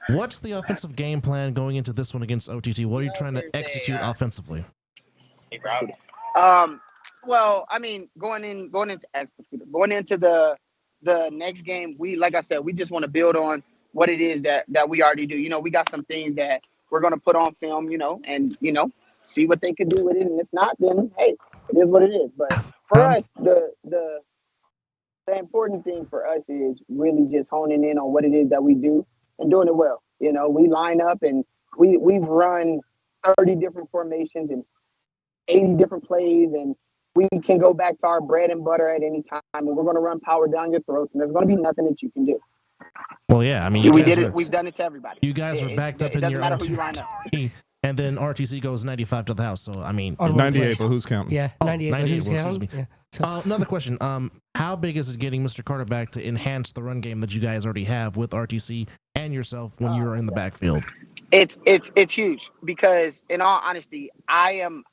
what's the offensive game plan going into this one against OTT? What are you trying to execute offensively? Well, I mean, going into the next game, like I said, we just want to build on what it is that we already do. We got some things that we're going to put on film, and, see what they can do with it. And if not, then, hey, it is what it is. But for us, the important thing for us is really just honing in on what it is that we do and doing it well. We line up and we've run 30 different formations and 80 different plays, and we can go back to our bread and butter at any time, and we're going to run power down your throats, and there's going to be nothing that you can do. Well, yeah, I mean, we did it. We've done it to everybody. You guys are backed up in your own team, and then RTC goes 95 to the house. So I mean, 98, but who's counting? Yeah, 98. 98 who's counting? Yeah. So. Another question: how big is it getting Mr. Carter back to enhance the run game that you guys already have with RTC and yourself when you're in the backfield? It's huge because, in all honesty, I am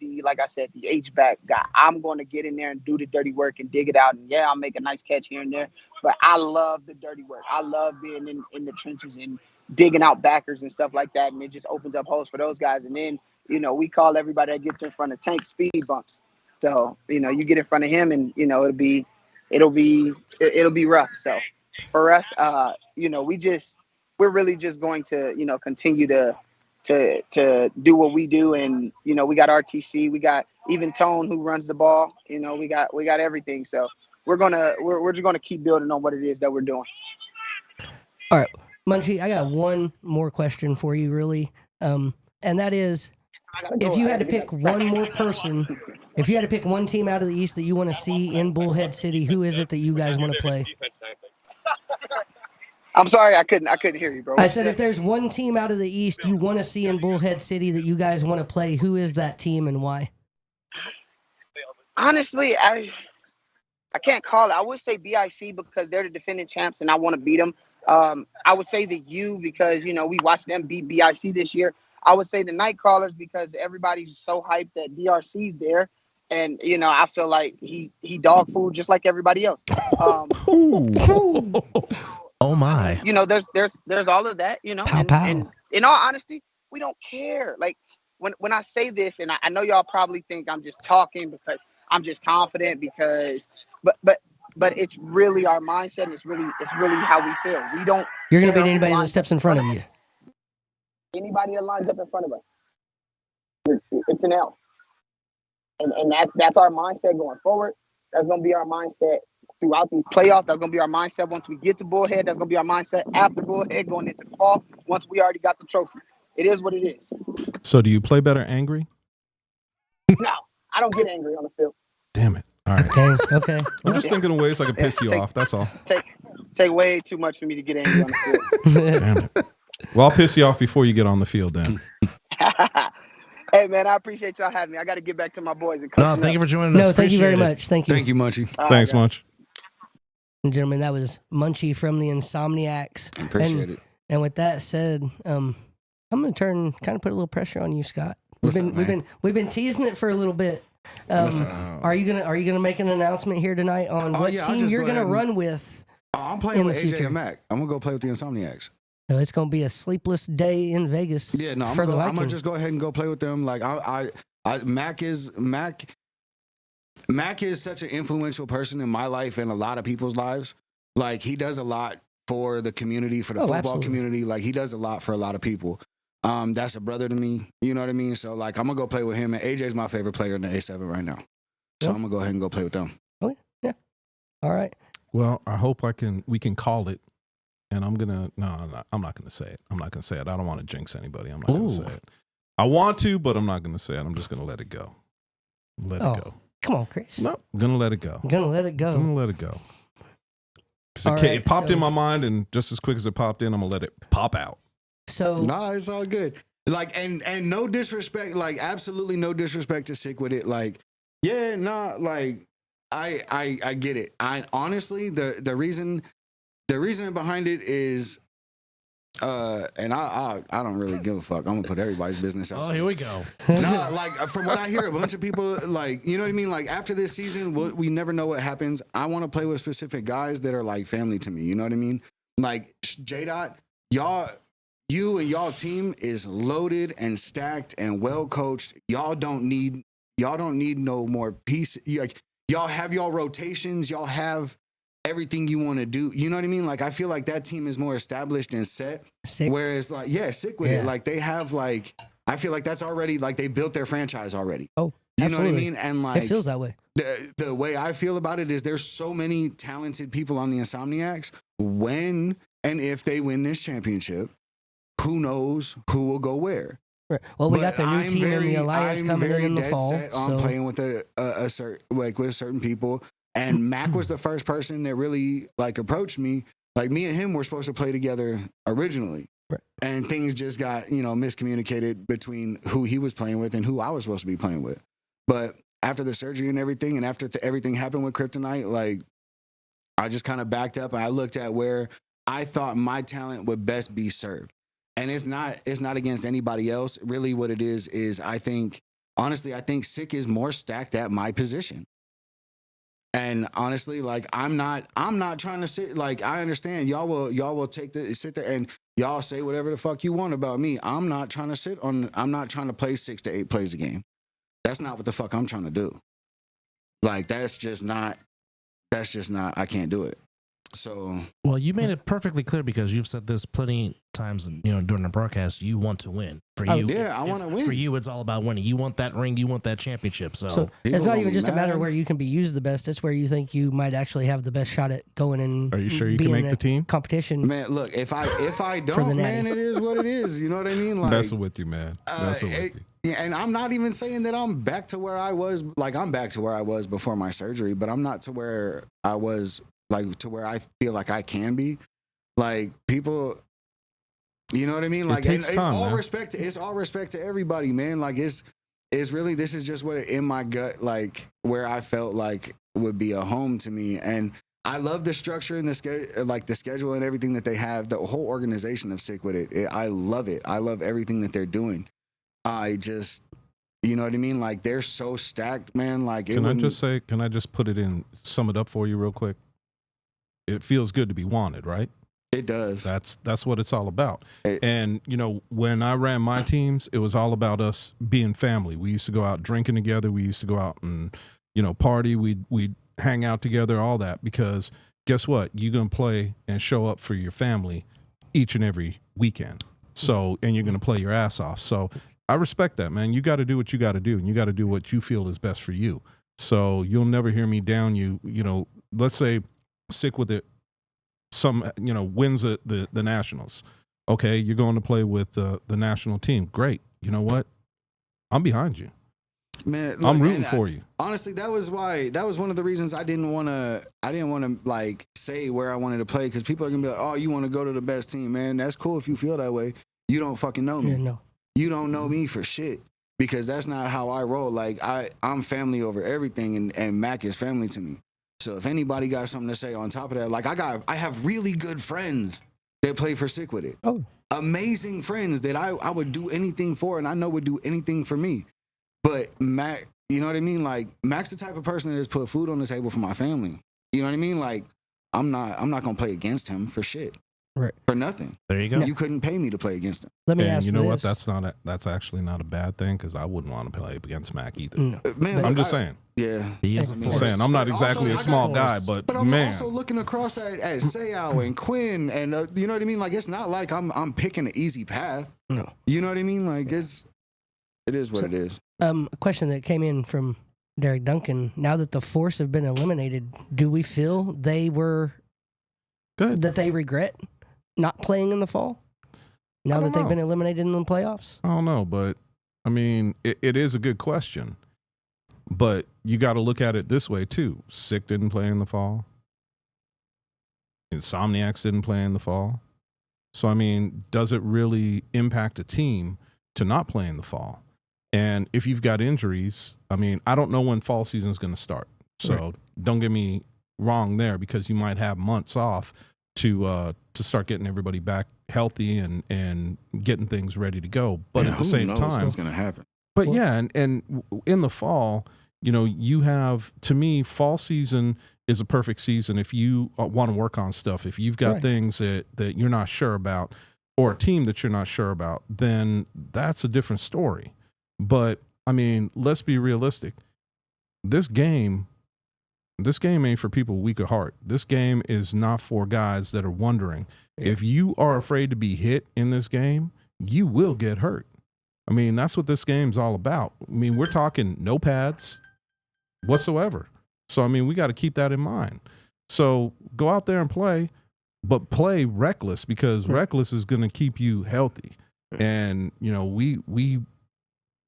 the, like I said, the H-back guy. I'm going to get in there and do the dirty work and dig it out. And yeah, I'll make a nice catch here and there, but I love the dirty work. I love being in the trenches and digging out backers and stuff like that. And it just opens up holes for those guys. And then, we call everybody that gets in front of Tank speed bumps. So, you get in front of him and, it'll be rough. So for us, we're really just going to, continue to do what we do. And, we got RTC, we got even Tone who runs the ball, we got everything. So we're just going to keep building on what it is that we're doing. All right, Munchie, I got one more question for you, really. And that is, if you had to pick one more person, if you had to pick one team out of the East that you want to see in Bullhead City, who is it that you guys want to play? I'm sorry, I couldn't hear you, bro. I said if there's one team out of the East you want to see in Bullhead City that you guys want to play, who is that team and why? Honestly, I can't call it. I would say BIC because they're the defending champs and I want to beat them. I would say the U because, we watched them beat BIC this year. I would say the Nightcrawlers because everybody's so hyped that DRC's there. And, I feel like he dog food just like everybody else. Oh my. You know, there's all of that, you know, Pow, and, pow. and in all honesty, we don't care. Like when I say this, and I know y'all probably think I'm just talking because I'm just confident but it's really our mindset. And it's really how we feel. We don't. You're going to care beat who anybody that lines steps up in front of you. Anybody that lines up in front of us, it's an L. And that's our mindset going forward. That's going to be our mindset throughout these playoffs. That's going to be our mindset once we get to Bullhead. That's going to be our mindset after Bullhead going into the fall once we already got the trophy. It is what it is. So do you play better angry? No, I don't get angry on the field. Damn it. All right. Okay. I'm just thinking of ways I can piss you off. That's all. Take way too much for me to get angry on the field. Damn it. Well, I'll piss you off before you get on the field then. Hey, man, I appreciate y'all having me. I got to get back to my boys and coaching No, thank you for joining us. No, thank you very Appreciate it. much. Thank you. Thank you, Munchie. Thanks, Munch. And gentlemen, that was Munchie from the Insomniacs. Appreciate it. And with that said, I'm going to kind of put a little pressure on you, Scott. We've What's up, man? been teasing it for a little bit. Are you gonna make an announcement here tonight on what yeah, I'll team just you're go gonna ahead and- run with? I'm playing In with the AJ future. and Mac. I'm gonna go play with the Insomniacs. So it's gonna be a sleepless day in Vegas. Yeah, no, I'm for the gonna Vikings. just go ahead and go play with them. Like Mac is such an influential person in my life and a lot of people's lives. Like he does a lot for the community, for the football absolutely. community. Like he does a lot for a lot of people. That's a brother to me. You know what I mean? So like I'm gonna go play with him. And AJ's my favorite player in the A7 right now. So Yeah. I'm gonna go ahead and go play with them. All right. Well, I hope we can call it. And I'm not gonna say it. I'm not gonna say it. I don't want to jinx anybody. I'm not gonna say it. I want to, but I'm not gonna say it. I'm just gonna let it go. Let it go. Come on, Chris. No, I'm gonna let it go. I'm gonna let it go. I'm gonna let it go. 'Cause All right, it popped so- in my mind, and just as quick as it popped in, I'm gonna let it pop out. So Nah, it's all good. Like and no disrespect, like absolutely no disrespect to Sick with it. Like, yeah, nah, like I get it. I honestly the reason behind it is and I don't really give a fuck. I'm gonna put everybody's business out. Oh, here we go. Nah, like from what I hear, a bunch of people like, you know what I mean? Like after this season, we never know what happens. I want to play with specific guys that are like family to me. You know what I mean? Like J-Dot, you and y'all team is loaded and stacked and well coached. Y'all don't need no more piece. Like y'all have y'all rotations. Y'all have everything you want to do. You know what I mean? Like I feel like that team is more established and set. Sick. Whereas like Sick with it. Like they have like I feel like that's already like they built their franchise already. Oh, you know what I absolutely. mean? And like It feels that way. the way I feel about it is there's so many talented people on the Insomniacs. When and if they win this championship, who knows who will go where? Right. Well, we But got the new team in the Alliance I'm coming very in the dead fall. set on So playing with a certain like with certain people. And Mac was the first person that really like approached me. Like me and him were supposed to play together originally. Right. And things just got, miscommunicated between who he was playing with and who I was supposed to be playing with. But after the surgery and everything, and after everything happened with Kryptonite, like I just kind of backed up and I looked at where I thought my talent would best be served. And it's not against anybody else. Really what it is I think Sick is more stacked at my position. And honestly, like I'm not trying to sit, like I understand y'all will sit there and y'all say whatever the fuck you want about me. I'm not trying to play 6 to 8 plays a game. That's not what the fuck I'm trying to do. Like that's just not I can't do it. So Well, you made it perfectly clear because you've said this plenty times, during the broadcast. You want to win. For you, yeah, I wanna win. For you, it's all about winning. You want that ring. You want that championship. So it's people not gonna even be just a matter mad. of where you can be used the best. It's where you think you might actually have the best shot at going and Are you sure you being can make a the team? competition. man, look, if I the don't, natty. man, it is what it is. You know what I mean? Like Messing with you, man. Messing with you. Yeah, and I'm not even saying that I'm back to where I was. Like I'm back to where I was before my surgery, but I'm not to where I was, like to where I feel like I can be. Like people, you know what I mean? Like takes and time, it's all man. respect. It's all respect to everybody, man. Like it's really this is just what in my gut, like where I felt like would be a home to me. And I love the structure and the schedule and everything that they have. The whole organization of Sick with it. I love it. I love everything that they're doing. I just, you know what I mean? Like they're so stacked, man. Like Can I just sum it up for you real quick? It feels good to be wanted, right? It does. That's what it's all about. And, you know, when I ran my teams, it was all about us being family. We used to go out drinking together. We used to go out and, you know, party. We'd hang out together, all that, because guess what? You're going to play and show up for your family each and every weekend. So, and you're going to play your ass off. So I respect that, man. You got to do what you got to do, and you got to do what you feel is best for you. So you'll never hear me down you, you know, let's say sick with it. Some, you know, wins the Nationals. Okay, you're going to play with the national team. Great. You know what? I'm behind you. Man, look, I'm rooting for you. Honestly, that was one of the reasons I didn't want to like say where I wanted to play, because people are gonna be like, oh, you want to go to the best team, man. That's cool if you feel that way. You don't fucking know me. Yeah, no. You don't know me for shit, because that's not how I roll. Like I'm family over everything, and Mac is family to me. So if anybody got something to say on top of that, like I have really good friends that play for Sick With It. Oh, amazing friends that I would do anything for, and I know would do anything for me. But Mac, you know what I mean? Like, Mac's the type of person that has put food on the table for my family. You know what I mean? Like, I'm not gonna play against him for shit. Right. For nothing. There you go. You couldn't pay me to play against him. let me And ask you know this. what? That's actually not a bad thing, because I wouldn't want to play against Mac either. No. Man, I'm just saying. Yeah. He is a I mean, I'm force. saying I'm not But exactly also, a small I guy, got- but I'm man, also looking across at Seau and Quinn, and you know what I mean? Like, it's not like I'm picking an easy path. No. You know what I mean? Like, it is what it is. A question that came in from Derek Duncan. Now that the Force have been eliminated, do we feel they were good. that they regret not playing in the fall? Now I that don't they've know. been eliminated in the playoffs? I don't know, but I mean, it is a good question. But you got to look at it this way too. Sick didn't play in the fall. Insomniacs didn't play in the fall. So I mean, does it really impact a team to not play in the fall? And if you've got injuries, I mean, I don't know when fall season is going to start. So Right. don't get me wrong there, because you might have months off to start getting everybody back healthy and getting things ready to go. But Man, at the who same knows time, what's gonna happen? but Well- yeah, and in the fall, you know, you have, to me, fall season is a perfect season if you want to work on stuff. If you've got Right. things that you're not sure about, or a team that you're not sure about, then that's a different story. But I mean, let's be realistic. This game ain't for people weak of heart. This game is not for guys that are wondering. Yeah. If you are afraid to be hit in this game, you will get hurt. I mean, that's what this game's all about. I mean, we're talking no pads whatsoever. So, I mean, we got to keep that in mind. So go out there and play, but play reckless, because reckless is going to keep you healthy. And, you know, we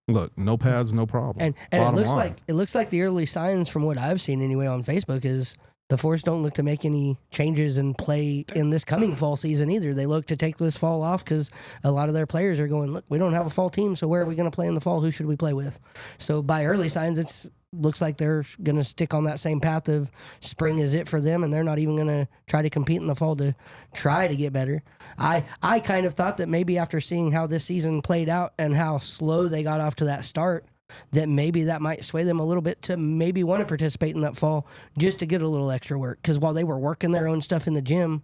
look, no pads, no problem. And it Bottom looks line. like the early signs from what I've seen anyway on Facebook is the Force don't look to make any changes and play in this coming fall season either. They look to take this fall off because a lot of their players are going, look, we don't have a fall team, so where are we going to play in the fall? Who should we play with? So by early signs, it's looks like they're going to stick on that same path of spring is it for them, and they're not even going to try to compete in the fall to try to get better. I kind of thought that maybe after seeing how this season played out and how slow they got off to that start, that maybe that might sway them a little bit to maybe want to participate in that fall just to get a little extra work. Because while they were working their own stuff in the gym,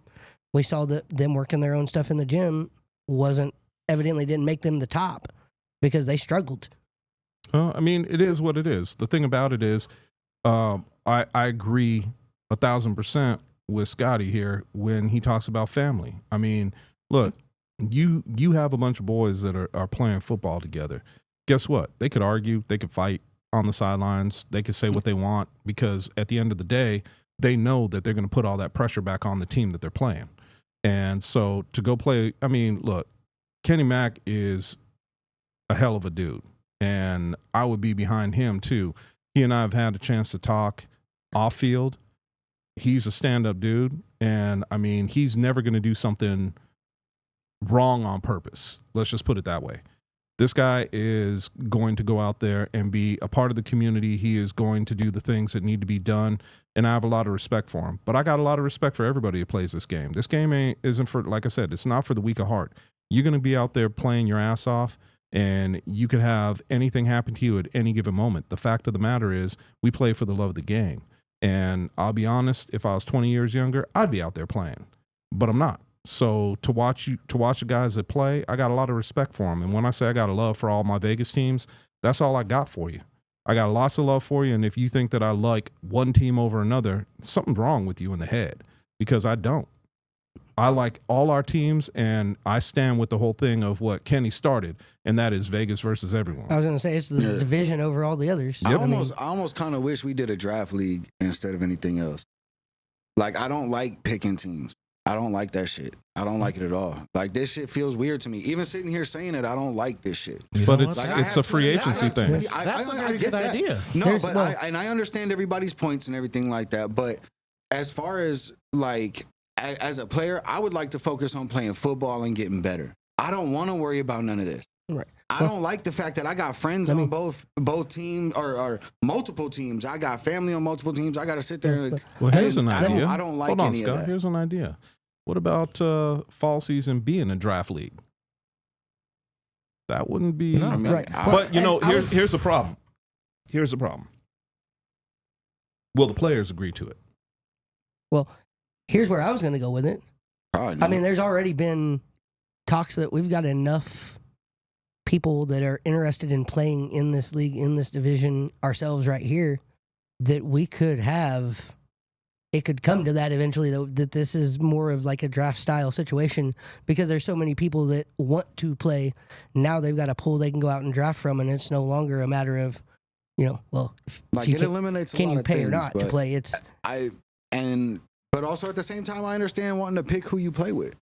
we saw that them working their own stuff in the gym evidently didn't make them the top because they struggled. I mean, it is what it is. The thing about it is, I agree 1,000% with Scotty here when he talks about family. I mean, look, you have a bunch of boys that are playing football together. Guess what? They could argue, they could fight on the sidelines, they could say what they want, because at the end of the day, they know that they're going to put all that pressure back on the team that they're playing. And so to go play, I mean, look, Kenny Mack is a hell of a dude, and I would be behind him too. He and I have had a chance to talk off field. He's a stand-up dude, and I mean, he's never going to do something wrong on purpose. Let's just put it that way. This guy is going to go out there and be a part of the community. He is going to do the things that need to be done, and I have a lot of respect for him. But I got a lot of respect for everybody who plays this game. This game isn't for, like I said, it's not for the weak of heart. You're going to be out there playing your ass off, and you could have anything happen to you at any given moment. The fact of the matter is, we play for the love of the game. And I'll be honest, if I was 20 years younger, I'd be out there playing. But I'm not. So to watch the guys that play, I got a lot of respect for them. And when I say I got a love for all my Vegas teams, that's all I got for you. I got lots of love for you. And if you think that I like one team over another, something's wrong with you in the head, because I don't. I like all our teams, and I stand with the whole thing of what Kenny started, and that is Vegas versus everyone. I was going to say it's the division over all the others. I almost kind of wish we did a draft league instead of anything else. Like, I don't like picking teams. I don't like that shit. I don't like it at all. Like, this shit feels weird to me. Even sitting here saying it, I don't like this shit. But it's a free agency thing. That's a very good idea. No, but I understand everybody's points and everything like that. But as far as, like, as a player, I would like to focus on playing football and getting better. I don't want to worry about none of this. Right. I don't like the fact that I got friends on both teams or multiple teams. I got family on multiple teams. I got to sit there. Well, here's an idea. I don't like Hold on, any Scott. of that. Here's an idea. What about fall season being a draft league? That wouldn't be. No, I mean, right. But here's the problem. Here's the problem. Will the players agree to it? Well, here's where I was going to go with it. Probably I mean, there's already been talks that we've got enough people that are interested in playing in this league, in this division ourselves right here, that we could have. It could come to that eventually, though, that this is more of like a draft style situation, because there's so many people that want to play. Now they've got a pool they can go out and draft from, and it's no longer a matter of, like, it eliminates a lot of things. Can you pay or not to play? It's but also at the same time, I understand wanting to pick who you play with.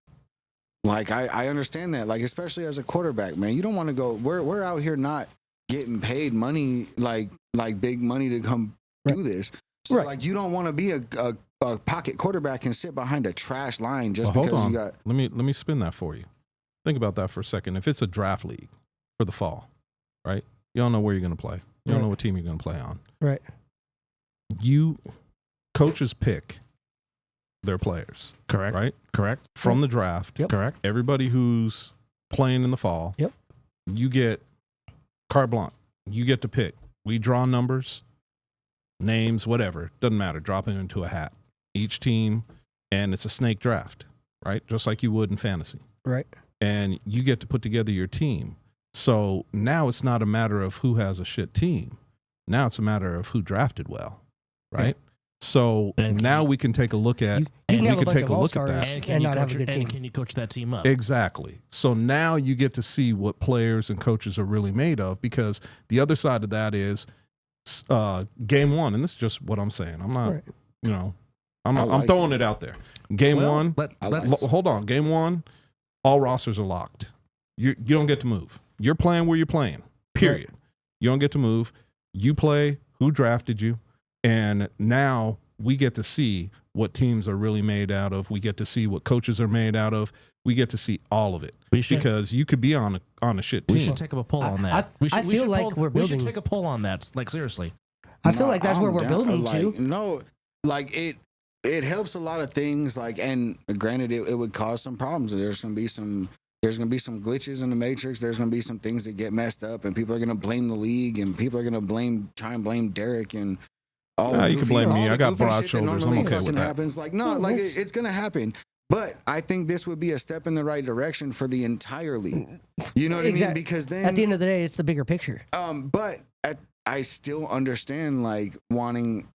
Like, I understand that. Like, especially as a quarterback, man, you don't want to go. We're out here not getting paid money, like big money to come do this. So, like, you don't want to be a pocket quarterback and sit behind a trash line just because you got. Let me spin that for you. Think about that for a second. If it's a draft league for the fall, right? You don't know where you're going to play. You don't know what team you're going to play on. Right. Coaches pick their players. Correct. Right? Correct. From the draft. Yep. Correct. Everybody who's playing in the fall. Yep. You get carte blanche. You get to pick. We draw numbers, names, whatever. Doesn't matter. Drop it into a hat. Each team, and it's a snake draft, right? Just like you would in fantasy. Right. And you get to put together your team. So now it's not a matter of who has a shit team. Now it's a matter of who drafted well, right? Yeah. So now we can take a look at, and we can can take a look at that. And can you coach that team up? Exactly. So now you get to see what players and coaches are really made of, because the other side of that is game one, and this is just what I'm saying. I'm not, I'm throwing it out there. Game one, hold on. Game one, all rosters are locked. You don't get to move. You're playing where you're playing, period. Right. You don't get to move. You play who drafted you. And now we get to see what teams are really made out of. We get to see what coaches are made out of. We get to see all of it, because you could be on a shit team. We should take a poll on that. We should take a poll on that. Like, seriously. I feel like that's where we're building to. No, like, it helps a lot of things. Like, and granted, it would cause some problems. There's gonna be some glitches in the matrix. There's gonna be some things that get messed up, and people are gonna blame the league, and people are gonna try and blame Derek and. You can blame me. I got broad shoulders. I'm okay with that. Happens. Like, no, like it's gonna happen. But I think this would be a step in the right direction for the entire league. You know what I mean? Because then, at the end of the day, it's the bigger picture. But I still understand, like,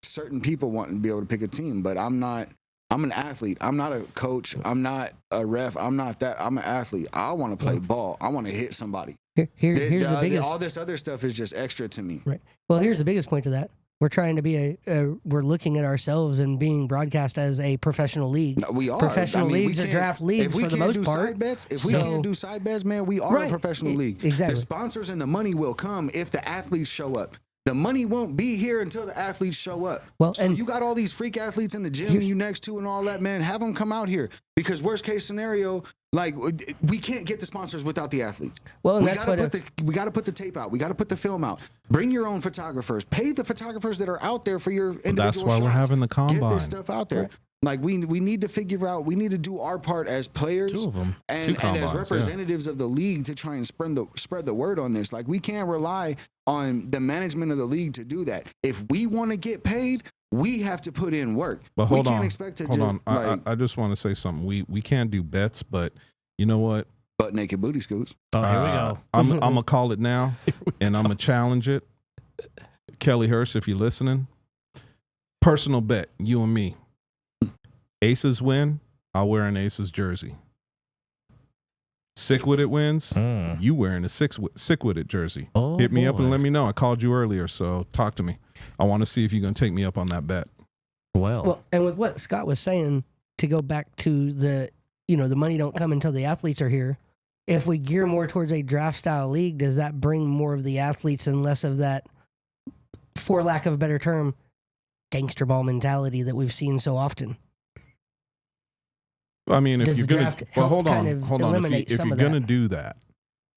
certain people wanting to be able to pick a team. But I'm not. I'm an athlete. I'm not a coach. I'm not a ref. I'm not that. I'm an athlete. I want to play ball. I want to hit somebody. Here's the biggest. All this other stuff is just extra to me. Right. Well, here's the biggest point to that. We're trying to be we're looking at ourselves and being broadcast as a professional league. No, we are. Professional leagues are draft leagues for the most part. If we can't do side bets, man, we are a professional league. Exactly. The sponsors and the money will come if the athletes show up. The money won't be here until the athletes show up. Well, so you got all these freak athletes in the gym you next to and all that, man. Have them come out here, because worst case scenario, like, we can't get the sponsors without the athletes. Well, and we got to put the tape out. We got to put the film out. Bring your own photographers. Pay the photographers that are out there for your individual That's why shots. we're having the combine. Get this stuff out there. Like we need to figure out. We need to do our part as players, 2 of them, and combines, as representatives of the league to try and spread the word on this. Like we can't rely on the management of the league to do that. If we want to get paid, we have to put in work. But hold we on, can't expect to hold on. Like, I just want to say something. We can't do bets, but you know what? butt naked booty scoots. Oh, here we go. I'm gonna call it now, and I'm gonna challenge it. Kelly Hurst, if you're listening, personal bet, you and me. Aces win, I'll wear an Aces jersey. Sick with it wins, you wearing a sick with it jersey. Oh, Hit me up and boy. let me know. I called you earlier, so talk to me. I want to see if you're gonna take me up on that bet. Well, and with what Scott was saying, to go back to the money don't come until the athletes are here. If we gear more towards a draft style league, does that bring more of the athletes and less of that, for lack of a better term, gangster ball mentality that we've seen so often? I mean, if Does you're the gonna, draft well, help hold kind on. of If eliminate some you're of gonna that? do that,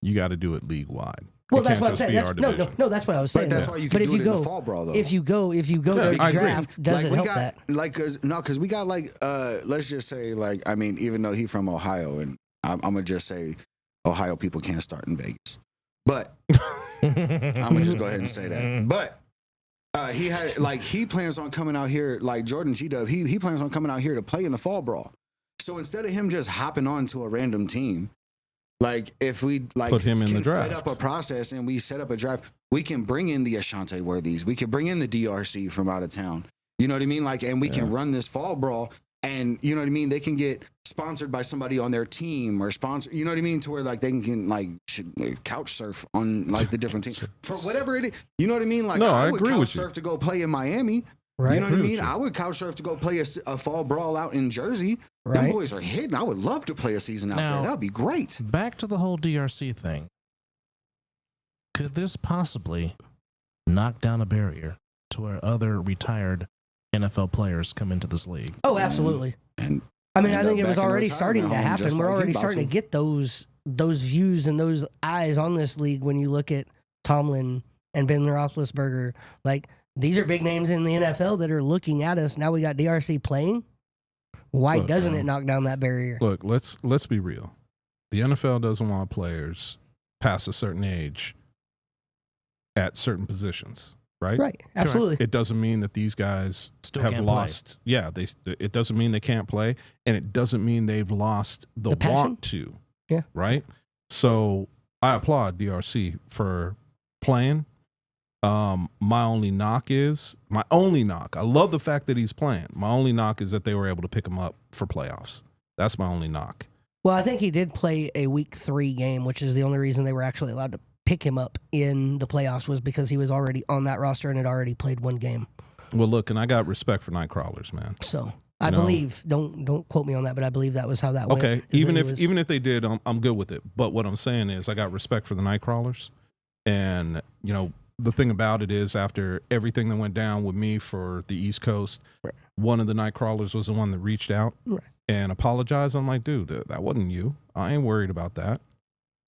you got to do it league wide. Well, It that's can't what I'm just saying. be That's, our no, division. that's what I was But saying. that's though. why you But can if do you it go, in the fall brawl, though. if you go Yeah, to I agree. draft, does it we help got, that? Like, because we got like, let's just say, like, I mean, even though he's from Ohio, and I'm gonna just say, Ohio people can't start in Vegas, but I'm gonna just go ahead and say that. But he plans on coming out here, like Jordan G-Dub, he plans on coming out here to play in the fall brawl. So instead of him just hopping on to a random team, like if we like Put him in the set draft. up a process and we set up a draft, we can bring in the Ashante Worthies, we can bring in the DRC from out of town. You know what I mean? Like, and we can run this fall brawl, and you know what I mean? They can get sponsored by somebody on their team or sponsor, you know what I mean? To where like they can like couch surf on like the different teams for whatever it is. You know what I mean? Like, No, I would agree couch with you. surf to go play in Miami. Right. You know what I Agree with mean? you. I would couch surf to go play a fall brawl out in Jersey. Them Right. boys are hitting. I would love to play a season out Now- there. That would be great. back to the whole DRC thing. Could this possibly knock down a barrier to where other retired NFL players come into this league? Oh, absolutely. And I mean, end I think up it was back in already retirement starting to home, happen. just We're like he already about starting to to. get those views and those eyes on this league when you look at Tomlin and Ben Roethlisberger. Like, these are big names in the NFL that are looking at us. Now we got DRC playing. Why Look, doesn't man. it knock down that barrier? Look, let's be real. The NFL doesn't want players past a certain age at certain positions, right? Right. Absolutely. It doesn't mean that these guys Still have can't lost. Yeah, it doesn't mean they can't play, and it doesn't mean they've lost the The passion? want to. Yeah. Right. So I applaud DRC for playing. My only knock. I love the fact that he's playing. My only knock is that they were able to pick him up for playoffs. That's my only knock. Well, I think he did play a week 3 game, which is the only reason they were actually allowed to pick him up in the playoffs was because he was already on that roster and had already played 1 game. Well, look, and I got respect for night crawlers, man. So I No. believe, don't quote me on that, but I believe that was how that went. Okay, is that even he if was- even if they did, I'm good with it. But what I'm saying is, I got respect for the night crawlers, and you know the thing about it is, after everything that went down with me for the East Coast, Right. one of the night crawlers was the one that reached out Right. and apologized. I'm like, dude, that wasn't you. I ain't worried about that.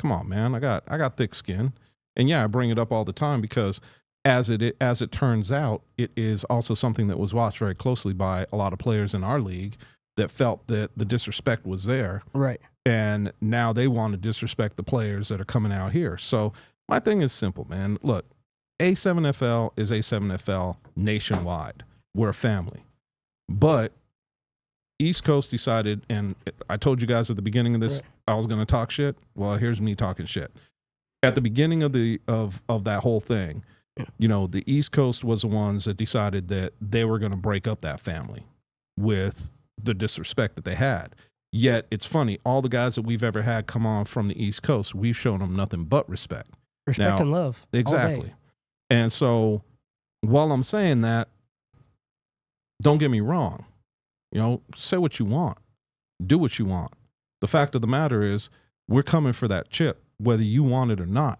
Come on, man. I got thick skin, and yeah, I bring it up all the time because as it turns out, it is also something that was watched very closely by a lot of players in our league that felt that the disrespect was there. right. And now they want to disrespect the players that are coming out here. So my thing is simple, man. Look, A7FL is A7FL nationwide. We're a family. But East Coast decided, and I told you guys at the beginning of this, I was going to talk shit. Well, here's me talking shit. At the beginning of that whole thing, you know, the East Coast was the ones that decided that they were going to break up that family with the disrespect that they had. Yet it's funny, all the guys that we've ever had come on from the East Coast, we've shown them nothing but respect. Respect Now, and love. all day. Exactly. And so while I'm saying that, don't get me wrong. You know, say what you want. Do what you want. The fact of the matter is, we're coming for that chip, whether you want it or not.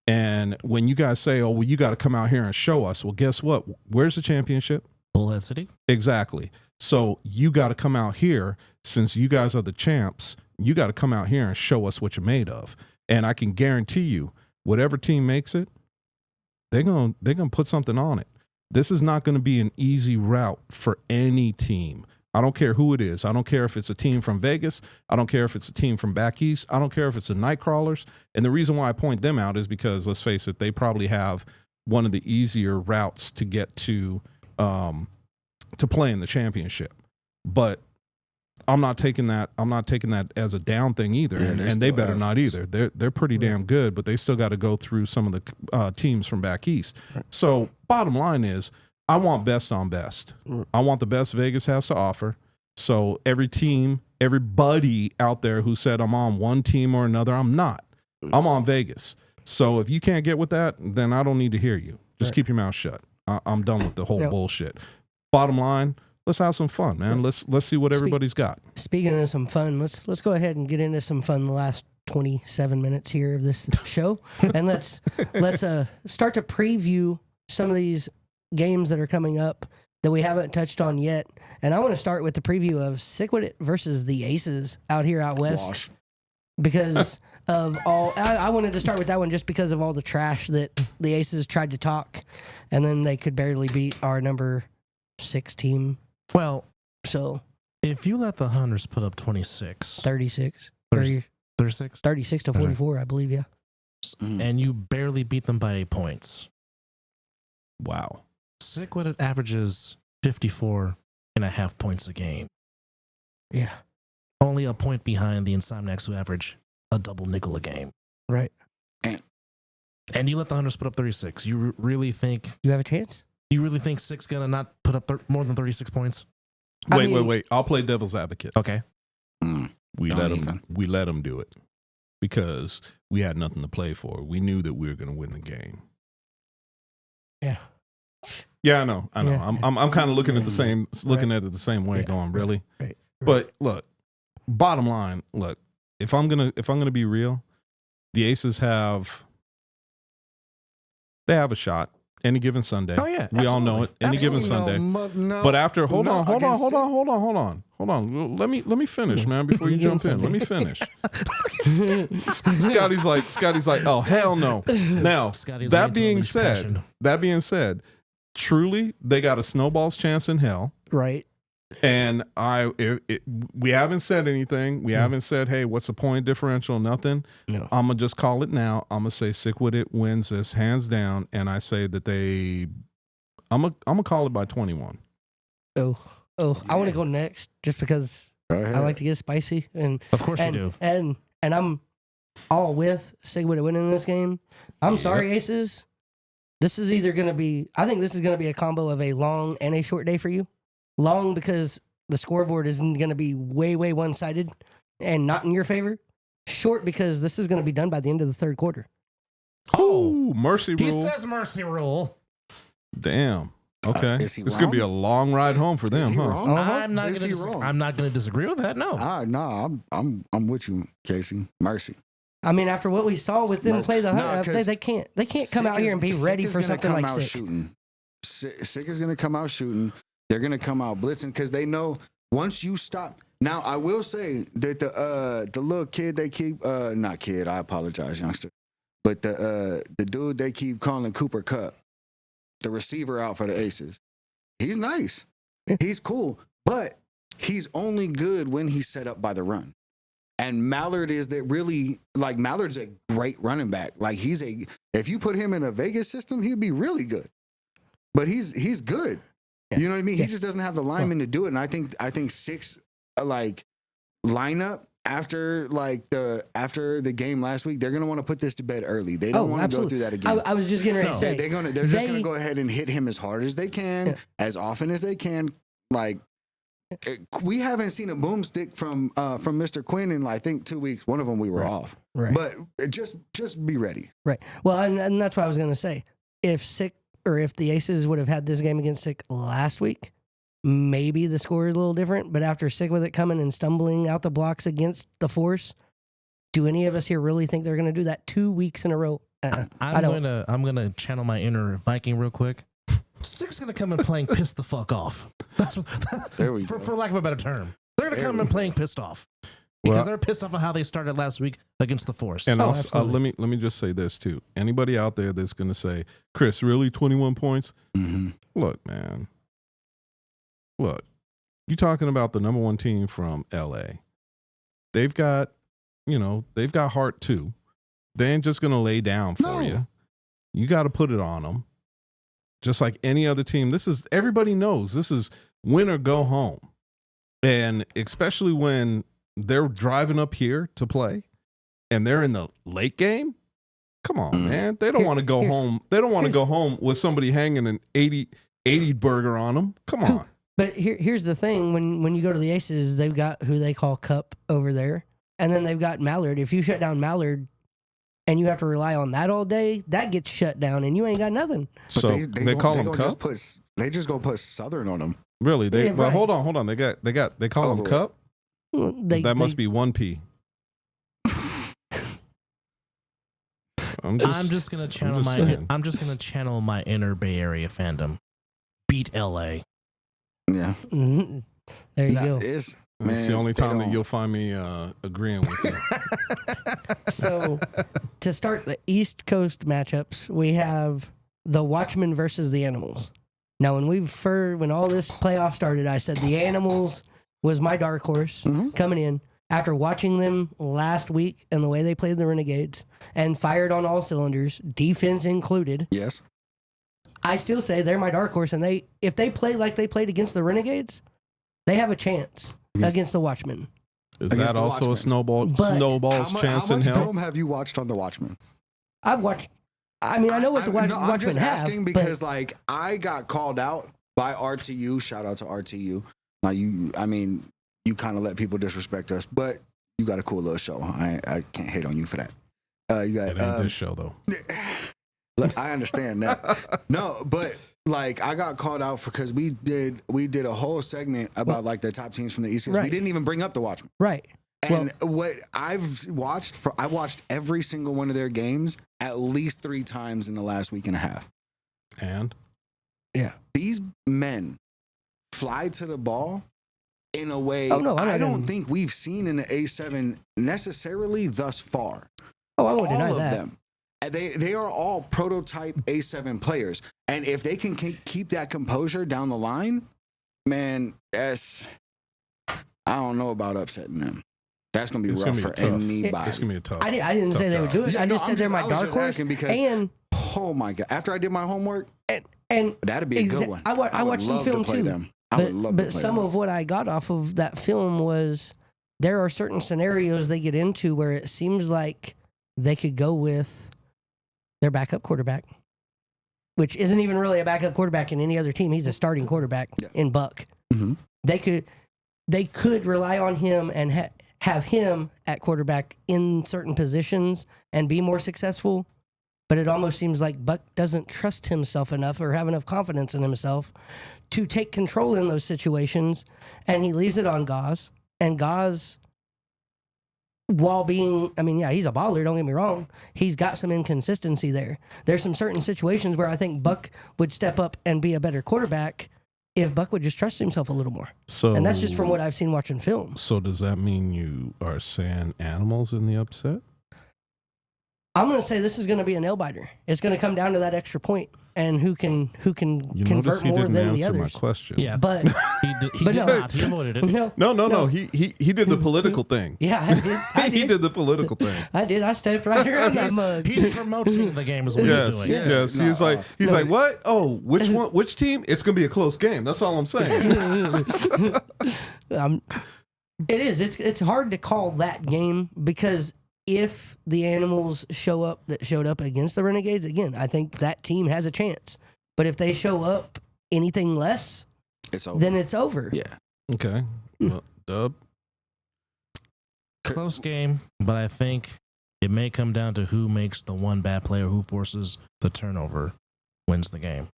And when you guys say, oh, well, you got to come out here and show us. Well, guess what? Where's the championship? Bullhead City? Exactly. So you got to come out here, since you guys are the champs, you got to come out here and show us what you're made of. And I can guarantee you, whatever team makes it, they're going to put something on it. This is not going to be an easy route for any team. I don't care who it is. I don't care if it's a team from Vegas. I don't care if it's a team from back east. I don't care if it's the Nightcrawlers. And the reason why I point them out is because, let's face it, they probably have one of the easier routes to get to play in the championship. But I'm not taking that as a down thing either, Yeah, and they better not either. They're pretty damn good, but they still got to go through some of the teams from back east. So bottom line is, I want best on best. I want the best Vegas has to offer. So everybody out there who said I'm on one team or another, I'm not. I'm on Vegas. So if you can't get with that, then I don't need to hear you. Just keep your mouth shut. I'm done with the whole bullshit. Bottom line, let's have some fun, man. Let's see what everybody's got. Speaking of some fun, let's go ahead and get into some fun the last 27 minutes here of this show, and let's start to preview some of these games that are coming up that we haven't touched on yet. And I want to start with the preview of Sick With It versus the Aces out here out west. Because of all, I wanted to start with that one just because of all the trash that the Aces tried to talk, and then they could barely beat our number 6 team. Well, So if you let the Hunters put up 26, 36, 36, 36 to 44, I believe, yeah. and you barely beat them by 8 points. Wow. Sick With It averages 54.5 points a game. Yeah. Only a point behind the Insomniacs, who average a double nickel a game. Right. And you let the Hunters put up 36. You really think You have a chance? Sick's gonna not put up more than 36 points? Wait. I'll play devil's advocate. Okay. We Don't let them do it because we had nothing to play for. We knew that we were going to win the game. Yeah. Yeah, I know. Yeah. I'm kind of looking at it the same way, going, really? Right. But look, bottom line, if I'm gonna be real, the Aces have a shot any given Sunday. Oh yeah, we all know it. Any given Sunday. But after, hold on. Let me finish, man. Before you jump in, let me finish. Scotty's like, oh hell no. Now Scotty's that being said, truly they got a snowball's chance in hell. Right. And we haven't said anything. We haven't said, hey, what's the point differential? Nothing. No. I'm going to just call it now. I'm going to say Sick With It wins this hands down. And I say that I'm going to call it by 21. Oh, I want to go next just because I like to get spicy. And Of course you do. And I'm all with Sick With It winning this game. I'm sorry, Aces. This is either going to be, I think this is going to be a combo of a long and a short day for you. Long because the scoreboard isn't going to be way, way one-sided and not in your favor. Short because this is going to be done by the end of the third quarter. Oh, mercy rule. He says mercy rule. Damn. Okay. Is he It's going to be a long ride home for them, huh? Wrong? I'm not Is going he to. wrong? I'm not going to disagree with that. No. No, I'm with you, Casey. Mercy. I mean, after what we saw with them play the No, they can't come out here and be ready for something like Sick. Shooting. Sick is going to come out shooting. They're going to come out blitzing because they know once you stop. Now, I will say that the little kid they keep, not kid, I apologize, youngster, but the dude they keep calling Cooper Kupp, the receiver out for the Aces, he's nice. He's cool, but he's only good when he's set up by the run. And Mallard is that really, like, Mallard's a great running back. Like, if you put him in a Vegas system, he'd be really good. But he's good. Yeah. You know what I mean? He just doesn't have the linemen to do it. And I think Sick's lineup after the game last week, they're gonna want to put this to bed early. They don't want to go through that again. I was just getting ready to say they're just gonna go ahead and hit him as hard as they can, as often as they can. Like, we haven't seen a boomstick from Mr. Quinn in I think 2 weeks. One of them we were off. Right. But just be ready. Right. Well, and that's what I was gonna say. If the Aces would have had this game against Sick last week, maybe the score is a little different. But after Sick With It coming and stumbling out the blocks against the Force, do any of us here really think they're going to do that 2 weeks in a row? I'm gonna channel my inner Viking real quick. Sick's gonna come in playing pissed the fuck off. That's what, There we go. For lack of a better term. They're gonna come in playing pissed off. Because they're pissed off at how they started last week against the Force. And also, let me just say this too. Anybody out there that's going to say, Chris, really 21 points? Mm-hmm. Look, man. Look, You're talking about the number one team from LA. They've got heart too. They ain't just going to lay down for you. You got to put it on them. Just like any other team. Everybody knows this is win or go home. And especially when they're driving up here to play and they're in the late game. Come on, man. They don't want to go home. They don't want to go home with somebody hanging an 80 burger on them. Come on. But here's the thing. When you go to the Aces, they've got who they call Cup over there. And then they've got Mallard. If you shut down Mallard and you have to rely on that all day, that gets shut down and you ain't got nothing. But So they call them Cup? They just gonna put Southern on them. Really? Yeah, right. Hold on. They call them Cup? Well, That must be 1P. I'm just gonna channel my inner Bay Area fandom. Beat LA. Yeah. Mhm. There you go. It's the only time that you'll find me agreeing with you. So, to start the East Coast matchups, we have the Watchmen versus the Animals. Now, when all this playoff started, I said the Animals was my dark horse coming in after watching them last week and the way they played the Renegades and fired on all cylinders, defense included. Yes. I still say they're my dark horse, and if they play like they played against the Renegades, they have a chance against the Watchmen. Is that also a snowball's chance how in much hell? film have you watched on the Watchmen? I've watched. I mean, I know what the Watchmen I'm just have. asking because, like, I got called out by RTU. Shout out to RTU. Now, you kind of let people disrespect us, but you got a cool little show. I can't hate on you for that. You got It ain't this show though. Look, I understand that. No, but like I got called out because we did a whole segment about like the top teams from the East Coast. Right. We didn't even bring up the Watchmen. Right. And what I watched every single one of their games at least 3 times in the last week and a half. And Yeah. These men fly to the ball in a way I don't think we've seen in the A7 necessarily thus far. Oh, I won't deny All of that. them. They are all prototype A7 players. And if they can keep that composure down the line, man, I don't know about upsetting them. That's going to be rough for anybody. It's going to be a tough. I didn't say they would do it. Yeah, I just said they're my dark horse. Because, And oh my God, after I did my homework, and that'd be a good one. I watched some film too. But some of what I got off of that film was there are certain scenarios they get into where it seems like they could go with their backup quarterback, which isn't even really a backup quarterback in any other team. He's a starting quarterback in Buck. Mm-hmm. They could rely on him and have him at quarterback in certain positions and be more successful. But it almost seems like Buck doesn't trust himself enough or have enough confidence in himself to take control in those situations. And he leaves it on Gauze. And Gauze, while being, he's a baller, don't get me wrong. He's got some inconsistency there. There's some certain situations where I think Buck would step up and be a better quarterback if Buck would just trust himself a little more. And that's just from what I've seen watching film. So does that mean you are saying Animals in the upset? I'm going to say this is going to be a nail biter. It's going to come down to that extra point and who can convert more than the others. My question. Yeah, but he did not. He avoided it. No. He did the political thing. Yeah, I did. He did the political thing. I did. I stepped right around that mug. He's promoting the game is what he's doing. Yes. He's like, what? Oh, which one? Which team? It's gonna be a close game. That's all I'm saying. It is. It's hard to call that game because if the Animals show up that showed up against the Renegades, again, I think that team has a chance. But if they show up anything less, then it's over. Yeah. Okay. Well, Dub. Close game, but I think it may come down to who makes the one bad play or who forces the turnover wins the game.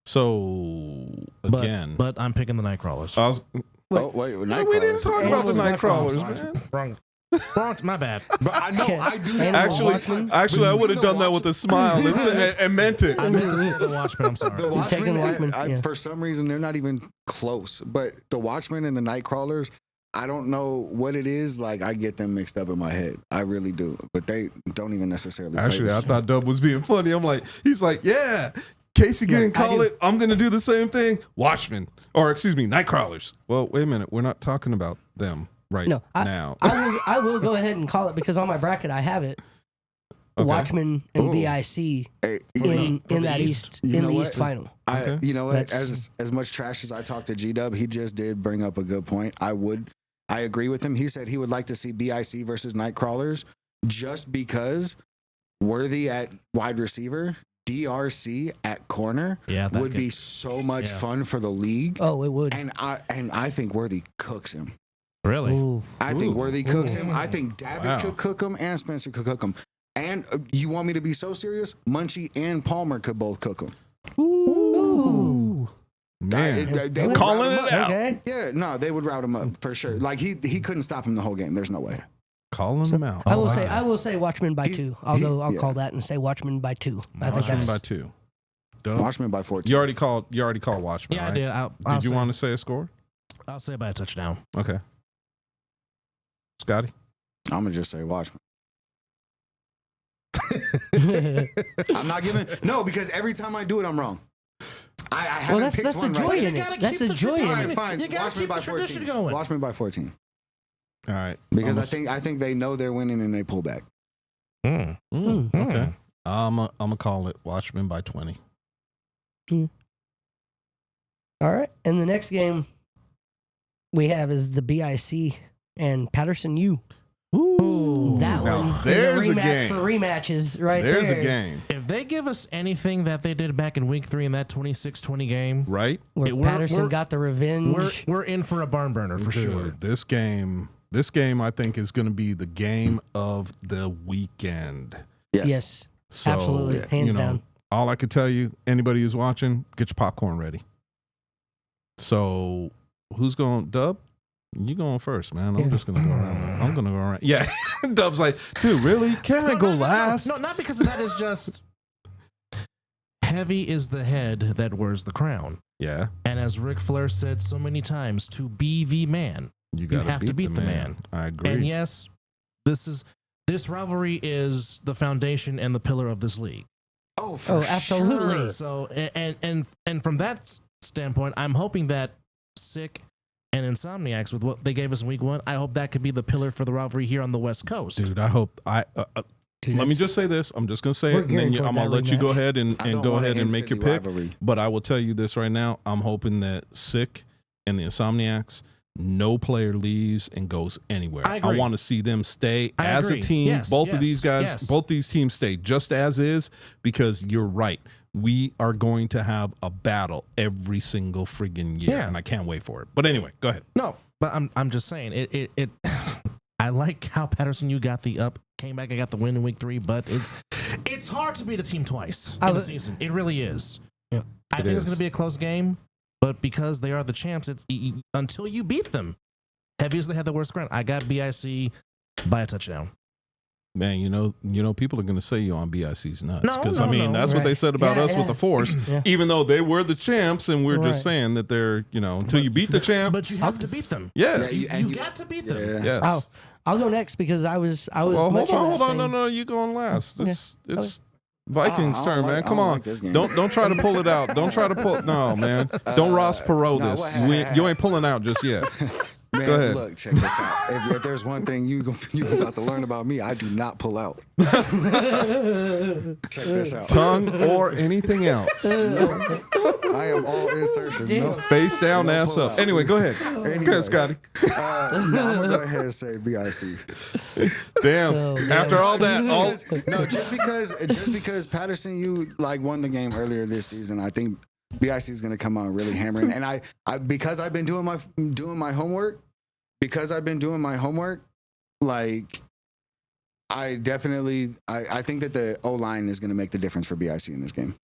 So again, but I'm picking the Nightcrawlers. We didn't talk about the Nightcrawlers, man. Bronx, my bad. But I know I do. Actually, I would have done that with a smile and meant it. I meant to say the Watchmen. I'm sorry. The Watchmen, for some reason, they're not even close. But the Watchmen and the Nightcrawlers, I don't know what it is. Like, I get them mixed up in my head. I really do. But they don't even necessarily. Actually, I thought Dub was being funny. I'm like, he's like, yeah, Casey didn't I call do. it. I'm going to do the same thing. Watchmen, or excuse me, Nightcrawlers. Well, wait a minute. We're not talking about them now. I will go ahead and call it because on my bracket I have it. Okay. Watchmen and Ooh. BIC Hey, in that East You in know the what? East final. Okay. You know what? That's- As much trash as I talked to G-Dub, he just did bring up a good point. I agree with him. He said he would like to see BIC versus Nightcrawlers just because Worthy at wide receiver, DRC at corner would be so much fun for the league. Oh, it would. And I think Worthy cooks him. Really? Ooh. I think Worthy cooks him. I think Wow. David could cook him and Spencer could cook him. And you want me to be so serious? Munchie and Palmer could both cook him. Ooh. Man. They would Calling route him it up. out. Okay. Yeah, no, they would route him up for sure. Like he couldn't stop him the whole game. There's no way. Calling them out. I will say Watchmen by He's- 2. I'll yeah. call that and say Watchmen by 2. I think Watchmen that's by 2. Dope. Watchmen by 14. You already called Watchmen, Yeah, right? I did. I'll Did you say, want to say a score? I'll say by a touchdown. Okay. Scotty? I'm gonna just say Watchmen. I'm not giving because every time I do it, I'm wrong. I haven't that's picked the one joy right. in You it. gotta That's keep the the joy in tradition. All it. right, fine. You gotta Watch me keep by the tradition 14. going. Watch me by 14. All right. Because Almost- I think they know they're winning and they pull back. Okay. I'm gonna call it Watchmen by 20. All right. And the next game we have is the BIC and Patterson U. Ooh. That Now, one there's is a a rematch game. for rematches right There's there. a game, If they give us anything that they did back in week 3 in that 26-20 game, right? Where We're- Patterson got the revenge. we're in for a barn burner for sure. Dude, this game I think is going to be the game of the weekend. Yes. So, Absolutely. Hands down. all I could tell you, anybody who's watching, get your popcorn ready. So, who's going? Dub? You going first, man. I'm just going to go around. I'm going to go around. Yeah. Dub's like, dude, really? Can I go last? No, not because of that. Is just heavy is the head that wears the crown. Yeah. And as Ric Flair said so many times, to be the man, You have to beat the man. I agree. And yes, this rivalry is the foundation and the pillar of this league. Oh, for absolutely. sure. So and from that standpoint, I'm hoping that Sick and Insomniacs, with what they gave us in week 1, I hope that could be the pillar for the rivalry here on the West Coast. Dude, I hope Dude, let me just say this. I'm just going to say We're it, and then gearing toward I'm going to that let you go rematch. ahead and I don't go want ahead an and make your in-city pick. rivalry. But I will tell you this right now. I'm hoping that Sick and the Insomniacs, no player leaves and goes anywhere. I agree. want to see them stay I as agree. a team. Yes, both of yes, these guys, yes. both these teams stay just as is, because you're right. We are going to have a battle every single friggin' year, Yeah. and I can't wait for it. But anyway, go ahead. No, but I'm just saying it I like how Patterson came back and got the win in week 3, but it's hard to beat a team twice in a season. It really is. Yeah. I think it's going to be a close game, but because they are the champs, it's until you beat them. Heavy as they had the worst ground. I got BIC by a touchdown. Man, you know, people are going to say you on BIC's nuts. No, Because, no, I mean, no. that's what they said about Yeah, us yeah. with the Force, Yeah. even though they were the champs, and we're Right. just saying that they're, until you beat the champ. But you have to beat them. Yes. Yeah, You got to beat them. Yeah. Yes. I'll go next because I was Well, much hold in on. that No, same- you going last. Yeah. It's Vikings' I don't turn, like- man. I Come don't on. like this game. Don't try to pull it out. Don't try to pull. No, man. Don't Ross Perot no, this. what- You ain't pulling out just yet. Man, Go ahead. look, check this out. If there's one thing you about to learn about me, I do not pull out. Check this out. Tongue or anything else. I am all insertion. No, Face down, No ass pull up. out. Anyway, go ahead. Anyway. Go ahead, Scotty. no, I'm gonna go ahead and say BIC. Damn. Oh, man. After all that, Just because Patterson won the game earlier this season, I think BIC is going to come out really hammering. And I because I've been doing my homework, like I definitely I think that the O-line is going to make the difference for BIC in this game.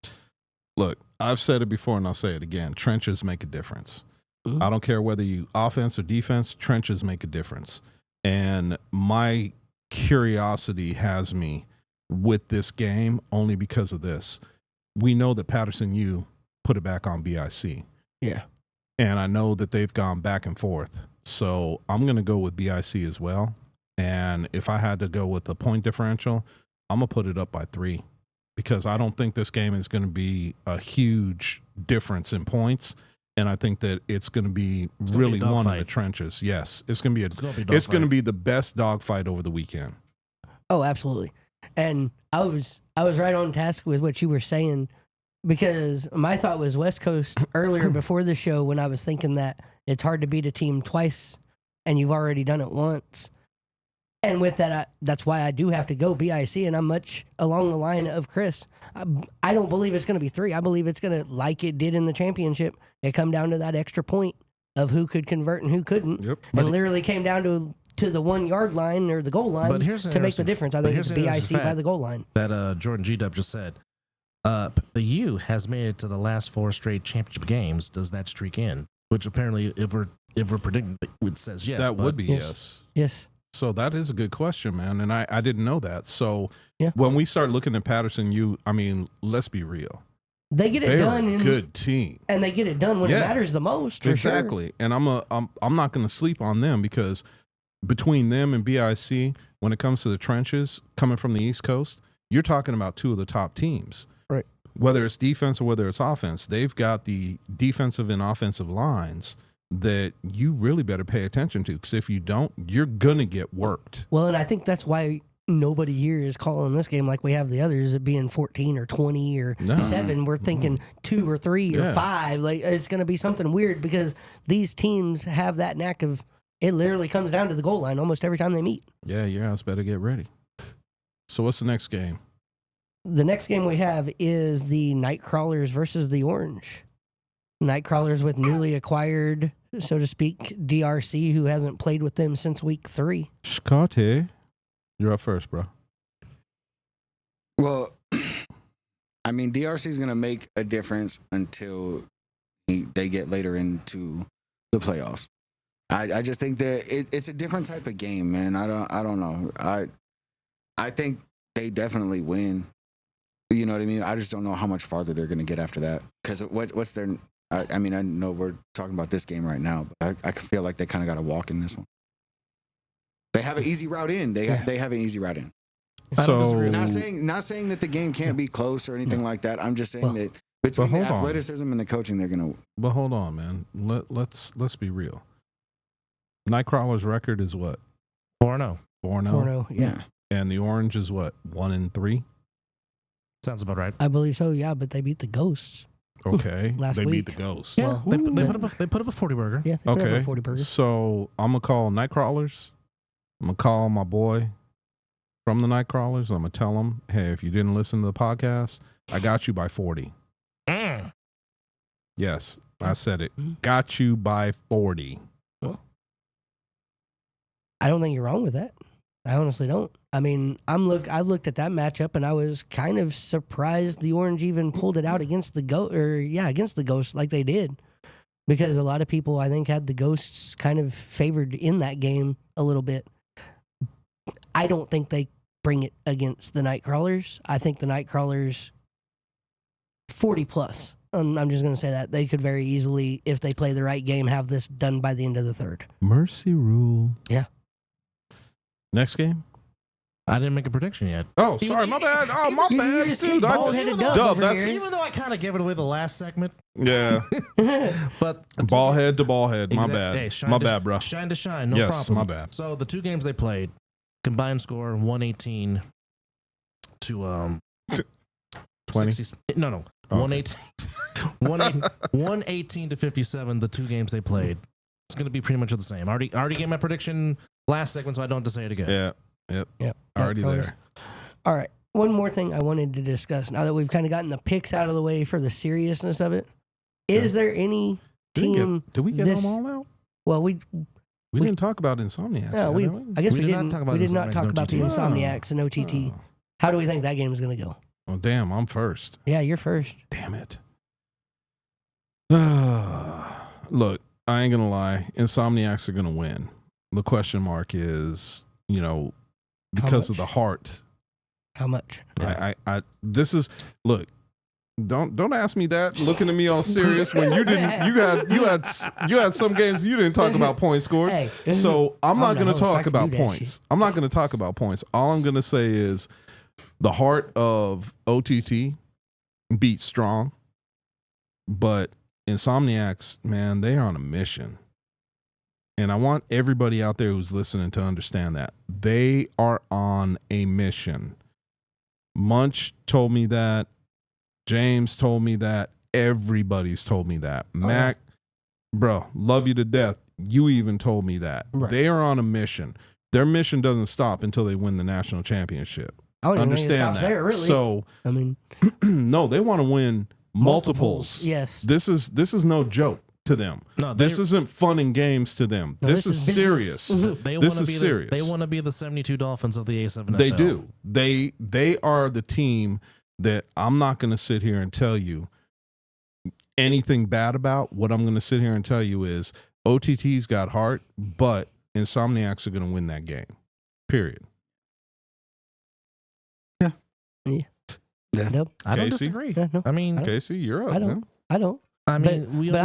look, I've said it before and I'll say it again. Trenches make a difference. Mhm. I don't care whether you offense or defense, trenches make a difference. And my curiosity has me with this game only because of this. We know that Patterson U put it back on BIC. Yeah. And I know that they've gone back and forth. So I'm going to go with BIC as well. And if I had to go with the point differential, I'm going to put it up by 3. because I don't think this game is going to be a huge difference in points. And I think that it's going to be really one in the trenches. Yes, it's going to be the best dogfight over the weekend. Oh, absolutely. And I was right on task with what you were saying, because my thought was West Coast earlier before the show, when I was thinking that it's hard to beat a team twice and you've already done it once. And with that, that's why I do have to go BIC, and I'm much along the line of Chris. I don't believe it's going to be 3. I believe it's going to, like it did in the championship, it come down to that extra point of who could convert and who couldn't. Yep. And literally came down to the 1 yard line or the goal line to make the difference. I think it's BIC by the goal line. That Jordan G-Dub just said. The U has made it to the last 4 straight championship games. Does that streak in? Which apparently, if we're predicting, it says yes. That would be yes. Yes. So that is a good question, man. And I didn't know that. So yeah. When we start looking at Patterson U, I mean, let's be real. They get it They're done. A good team. And they get it done when it matters the most, for exactly. Sure. And I'm not going to sleep on them, because between them and BIC, when it comes to the trenches, coming from the East Coast, you're talking about 2 of the top teams. Right. Whether it's defense or whether it's offense, they've got the defensive and offensive lines that you really better pay attention to, because if you don't, you're going to get worked. Well, and I think that's why nobody here is calling this game like we have the others, it being 14 or 20 or 7. We're thinking 2 or 3 or 5. Like, it's going to be something weird, because these teams have that knack of, it literally comes down to the goal line almost every time they meet. Yeah, your house better get ready. So what's the next game? The next game we have is the Nightcrawlers versus the Orange. Nightcrawlers with newly acquired, so to speak, DRC, who hasn't played with them since week 3. Scotty, you're up first, bro. Well, I mean, DRC is going to make a difference until they get later into the playoffs. I just think that it's a different type of game, man. I don't know. I think they definitely win. You know what I mean? I just don't know how much farther they're going to get after that. Because what's their... I mean, I know we're talking about this game right now, but I feel like they kind of got to walk in this one. They have an easy route in. They have an easy route in. So not saying that the game can't be close or anything like that. I'm just saying that between the athleticism and the coaching, they're gonna. But hold on, man. Let's be real. Nightcrawler's record is what? 4-0. 4-0. Yeah. And the Orange is what? 1-3. Sounds about right. I believe so. Yeah, but they beat the Ghosts. Okay. Last they week. beat the Ghosts. Yeah, they put up a 40 burger. Yeah, they put up Okay. a 40 burger. So I'm gonna call Nightcrawlers. I'm gonna call my boy from the Nightcrawlers. I'm gonna tell him, hey, if you didn't listen to the podcast, I got you by 40. Yes, I said it. Got you by 40. Well, I don't think you're wrong with that. I honestly don't. I mean, I looked at that matchup and I was kind of surprised the Orange even pulled it out against the Ghosts like they did, because a lot of people I think had the Ghosts kind of favored in that game a little bit. I don't think they bring it against the Nightcrawlers. I think the Nightcrawlers 40 plus. I'm just going to say that they could very easily, if they play the right game, have this done by the end of the 3rd. Mercy rule. Yeah. Next game? I didn't make a prediction yet. Oh, sorry, my bad. Oh, my bad, dude. Dub, Even though I kind of gave it away the last segment. Yeah. But ball head to ball head. My bad. Hey, my bad, bro. Shine to shine. No yes, problem. My bad. So the 2 games they played, combined score 118 to 20. 60, no. 118 to 57. The 2 games they played. It's going to be pretty much the same. Already gave my prediction last segment, so I don't have to say it again. Yeah. Yep. Already there. All right. One more thing I wanted to discuss, now that we've kind of gotten the picks out of the way for the seriousness of it. Is there any team... Did we get them all out? Well, we didn't talk about Insomniac. No, I guess we didn't talk about the Insomniacs and OTT. How do we think that game is going to go? Oh, damn, I'm first. Yeah, you're first. Damn it. Look, I ain't going to lie. Insomniacs are going to win. The question mark is, because of the heart. How much? This is, look, don't ask me that. Looking at me all serious when you didn't. You had some games you didn't talk about point scores. Hey, so I'm not going to talk about points. I'm not going to talk about points. All I'm going to say is the heart of OTT beats strong, but Insomniacs, man, they are on a mission. And I want everybody out there who's listening to understand that. They are on a mission. Munch told me that. James told me that. Everybody's told me that. Mac, bro, love you to death. You even told me that. Right. They are on a mission. Their mission doesn't stop until they win the national championship. I don't even think it Understand stops that. there, really. So, I mean, no, they want to win multiples. Yes. This is no joke to them. No, this isn't fun and games to them. No, this this is is business. serious. They This want to is be serious. They want to be the 72 Dolphins of the A7NFL. They do. They are the team that I'm not going to sit here and tell you anything bad about. What I'm going to sit here and tell you is OTT's got heart, but Insomniacs are going to win that game. Period. Nope. I don't Casey? disagree. Yeah, no, I mean, Casey, you're up. I don't. man. I don't. I mean, But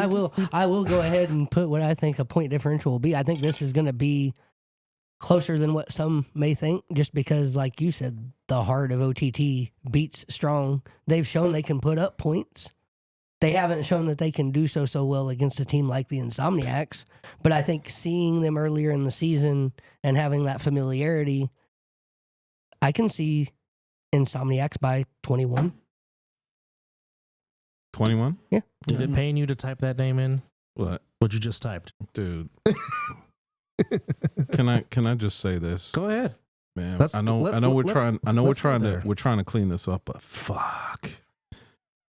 I will go ahead and put what I think a point differential will be. I think this is going to be closer than what some may think, just because, like you said, the heart of OTT beats strong. They've shown they can put up points. They haven't shown that they can do so well against a team like the Insomniacs. But I think seeing them earlier in the season and having that familiarity, I can see Insomniacs by 21. 21? Yeah. did it pain you to type that name in? What? What you just typed? Dude. Can I just say this? Go ahead. Man, Let's- I know let's we're go trying to clean this up, but fuck.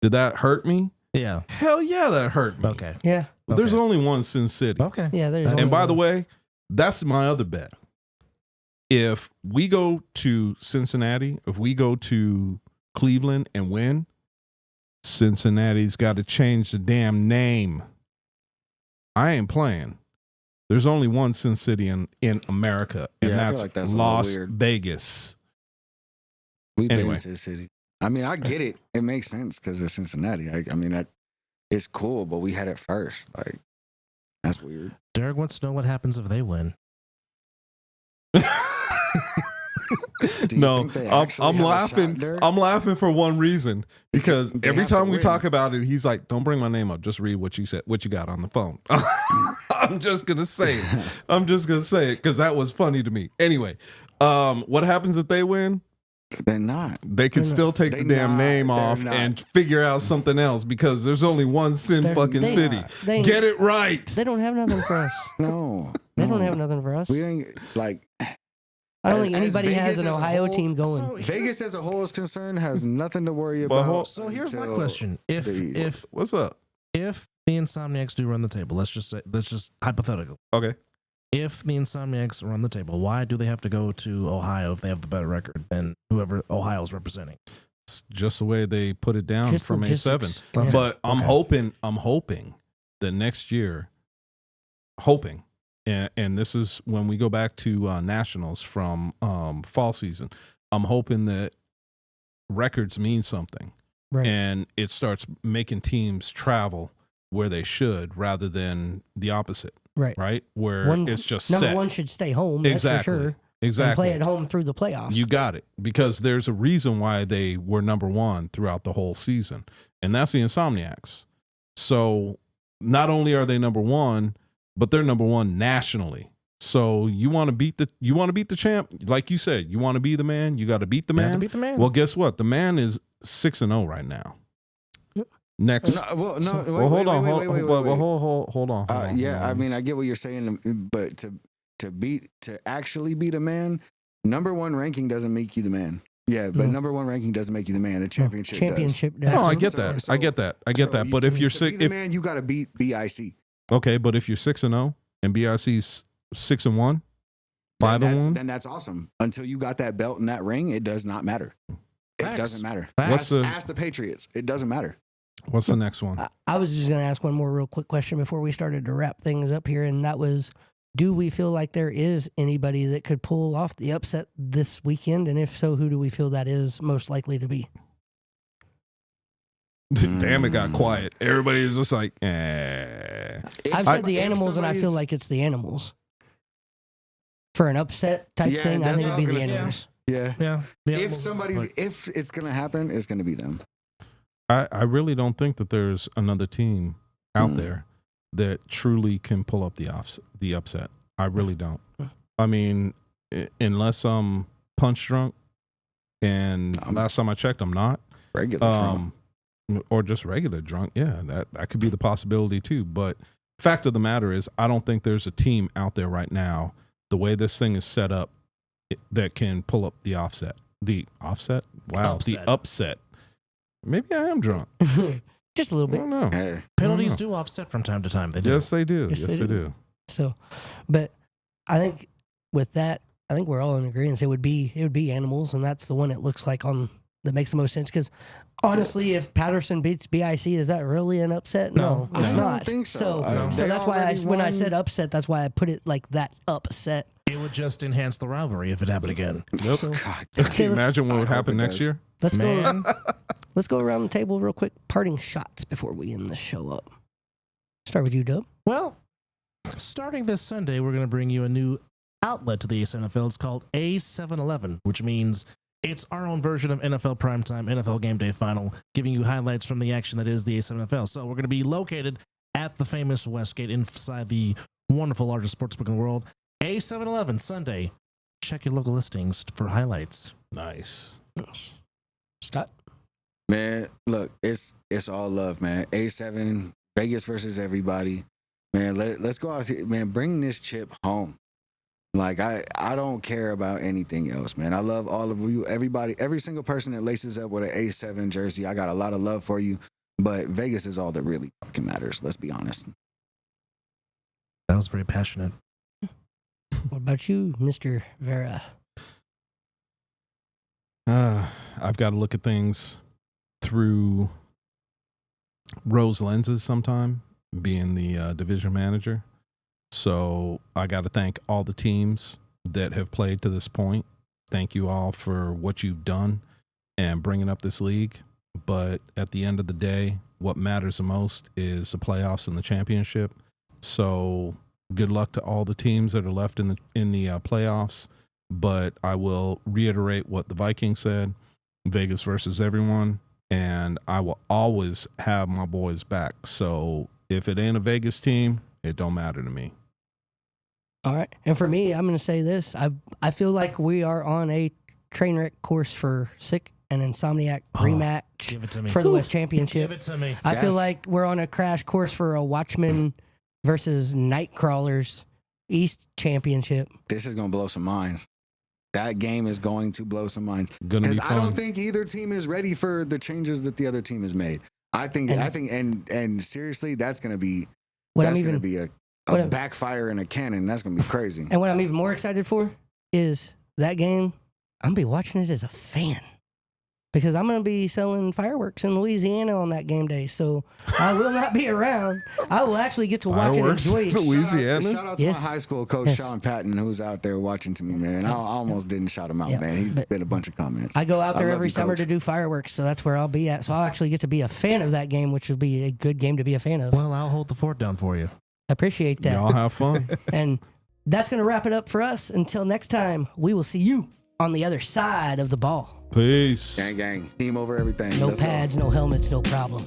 Did that hurt me? Yeah. Hell yeah, that hurt me. Okay. Yeah. There's Okay. only one Sin City. Okay. Yeah. There's And And by the way, way, that's my other bet. If we go to Cincinnati, if we go to Cleveland and win, Cincinnati's got to change the damn name. I ain't playing. There's only one Sin City in America, and Yeah, I feel that's, like that's a little Las weird. Vegas. We've Anyway. been to City. I mean, I get it. It makes sense because it's Cincinnati. I mean, that it's cool, but we had it first. Like, that's weird. Derek wants to know what happens if they win. Do you No, think they I'm actually have a laughing. shot, Derek? I'm laughing for one reason, because They every have to time we win. talk about it, he's like, "Don't bring my name up. Just read what you said, what you got on the phone." I'm just gonna say it. I'm just gonna say it because that was funny to me. Anyway, what happens if they win? They're not. They can They're still take the They damn not. name They're off not. and figure out something else, because there's only one Sin They're- fucking they- city. they- Get it right. they don't have nothing for us. No. They don't no. have nothing for us. We ain't like. I don't think as anybody has Vegas an as a Ohio whole- team going. So Vegas as a whole is concerned has nothing to worry Well, about. So here's my until question: If the East. What's up? the Insomniacs do run the table, let's just hypothetical. Okay. If the Insomniacs run the table, why do they have to go to Ohio if they have the better record than whoever Ohio's representing? It's just the way they put it down Just from logistics. A7. Okay. But I'm Okay. hoping that next year, and this is when we go back to nationals from fall season, I'm hoping that records mean something, Right. and it starts making teams travel where they should, rather than the opposite, Right. right? Where One- it's just Number set. one should stay home. That's Exactly. for sure. Exactly. And play at home through the playoffs. You got it. Because there's a reason why they were number one throughout the whole season, and that's the Insomniacs. So not only are they number one, but they're number one nationally. So you want to beat the champ, like you said. You want to be the man. You got to beat the You have to man. beat the man. Well, guess what? The man is 6-0 right now. Yep. Next. No, well, no. Well, hold on. Hold on. Yeah, I mean, I get what you're saying, but to actually beat a man, number one ranking doesn't make you the man. Yeah, but No. number one ranking doesn't make you the man. A championship. Championship. Does. No, I does. get So- that. so- I get that. I get So that. you- But if to you're be sick, the man, you got to beat BIC. okay, but if you're 6-0 and BIC's 6-1, 5-1, Then that's awesome. Until you got that belt and that ring, it does not matter. It Facts. doesn't matter. Facts. Ask the Patriots. It doesn't matter. what's the next one? I was just going to ask one more real quick question before we started to wrap things up here, and that was, do we feel like there is anybody that could pull off the upset this weekend? And if so, who do we feel that is most likely to be? Damn, it got quiet. Everybody is just like, eh. I've said the animals, and I feel like it's the animals. For an upset type Yeah, thing, I that's think what it'd be I was the gonna say. animals. Yeah. Yeah. If it's gonna happen, it's gonna be them. I really don't think that there's another team out there that truly can pull up the upset. I really don't. I mean, unless I'm punch drunk, and last time I checked, I'm not. Regular drunk. Or just regular drunk. Yeah, that could be the possibility too. But fact of the matter is, I don't think there's a team out there right now, the way this thing is set up, that can pull up the offset. The offset? Wow, the upset. Maybe I am drunk. Just a little I bit. don't know. Hey. Penalties do offset from time to time. They do. Yes, they do. Yes, Yes, they they do. do. So, but I think with that, I think we're all in agreement. It would be animals, and that's the one that looks like that makes the most sense. Because honestly, if Patterson beats BIC, is that really an upset? No, it's I not. don't think so. So that's why when I won. said upset, that's why I put it like that upset. It would just enhance the rivalry if it happened again. Nope. So, God, Can you imagine what I would hope happen it next does. year? let's Man. go. Let's go around the table real quick. Parting shots before we end the show up. Start with you, Dub. Well, starting this Sunday, we're going to bring you a new outlet to the NFL. It's called A711, which means it's our own version of NFL Primetime, NFL Game Day Final, giving you highlights from the action that is the A7NFL. So we're going to be located at the famous Westgate inside the wonderful largest sportsbook in the world. A711 Sunday. Check your local listings for highlights. Nice. Scott. Man, look, it's all love, man. A7 Vegas versus everybody, man. Let's go out here, man. Bring this chip home. Like I don't care about anything else, man. I love all of you, everybody, every single person that laces up with an A7 jersey. I got a lot of love for you, but Vegas is all that really fucking matters. Let's be honest. That was very passionate. What about you, Mr. Vera? I've got to look at things through rose lenses sometime, being the division manager. So I got to thank all the teams that have played to this point. Thank you all for what you've done and bringing up this league. But at the end of the day, what matters the most is the playoffs and the championship. So good luck to all the teams that are left in the playoffs. But I will reiterate what the Viking said: Vegas versus everyone, and I will always have my boys back. So if it ain't a Vegas team, it don't matter to me. All right. And for me, I'm going to say this. I feel like we are on a train wreck course for Sick and Insomniac rematch Give it to me. for the West Championship. Give it to me. I feel Yes. like we're on a crash course for a Watchmen versus Nightcrawlers East Championship. This is gonna blow some minds. That game is going to blow some minds. Gonna be Because I fun. don't think either team is ready for the changes that the other team has made. I think, and seriously, that's gonna be What that's I'm gonna even be a what I'm- backfire in a cannon. That's gonna be crazy. and what I'm even more excited for is that game. I'm gonna be watching it as a fan because I'm gonna be selling fireworks in Louisiana on that game day. So I will not be around. I will actually get to watch it and Fireworks? enjoy it. Louisiana? Shout out to Yes. my high school coach, Yes. Sean Patton, who's out there watching to me, man. I almost didn't shout him out, Yeah, man. He's but been a bunch of comments. I go out there love every you, summer Coach. to do fireworks, so that's where I'll be at. So I'll actually get to be a fan of that game, which will be a good game to be a fan of. Well, I'll hold the fort down for you. I appreciate that. Y'all have fun. And that's going to wrap it up for us. Until next time, we will see you on the other side of the ball. Peace. Gang, gang. Team over everything. No Let's go. pads, no helmets, no problem.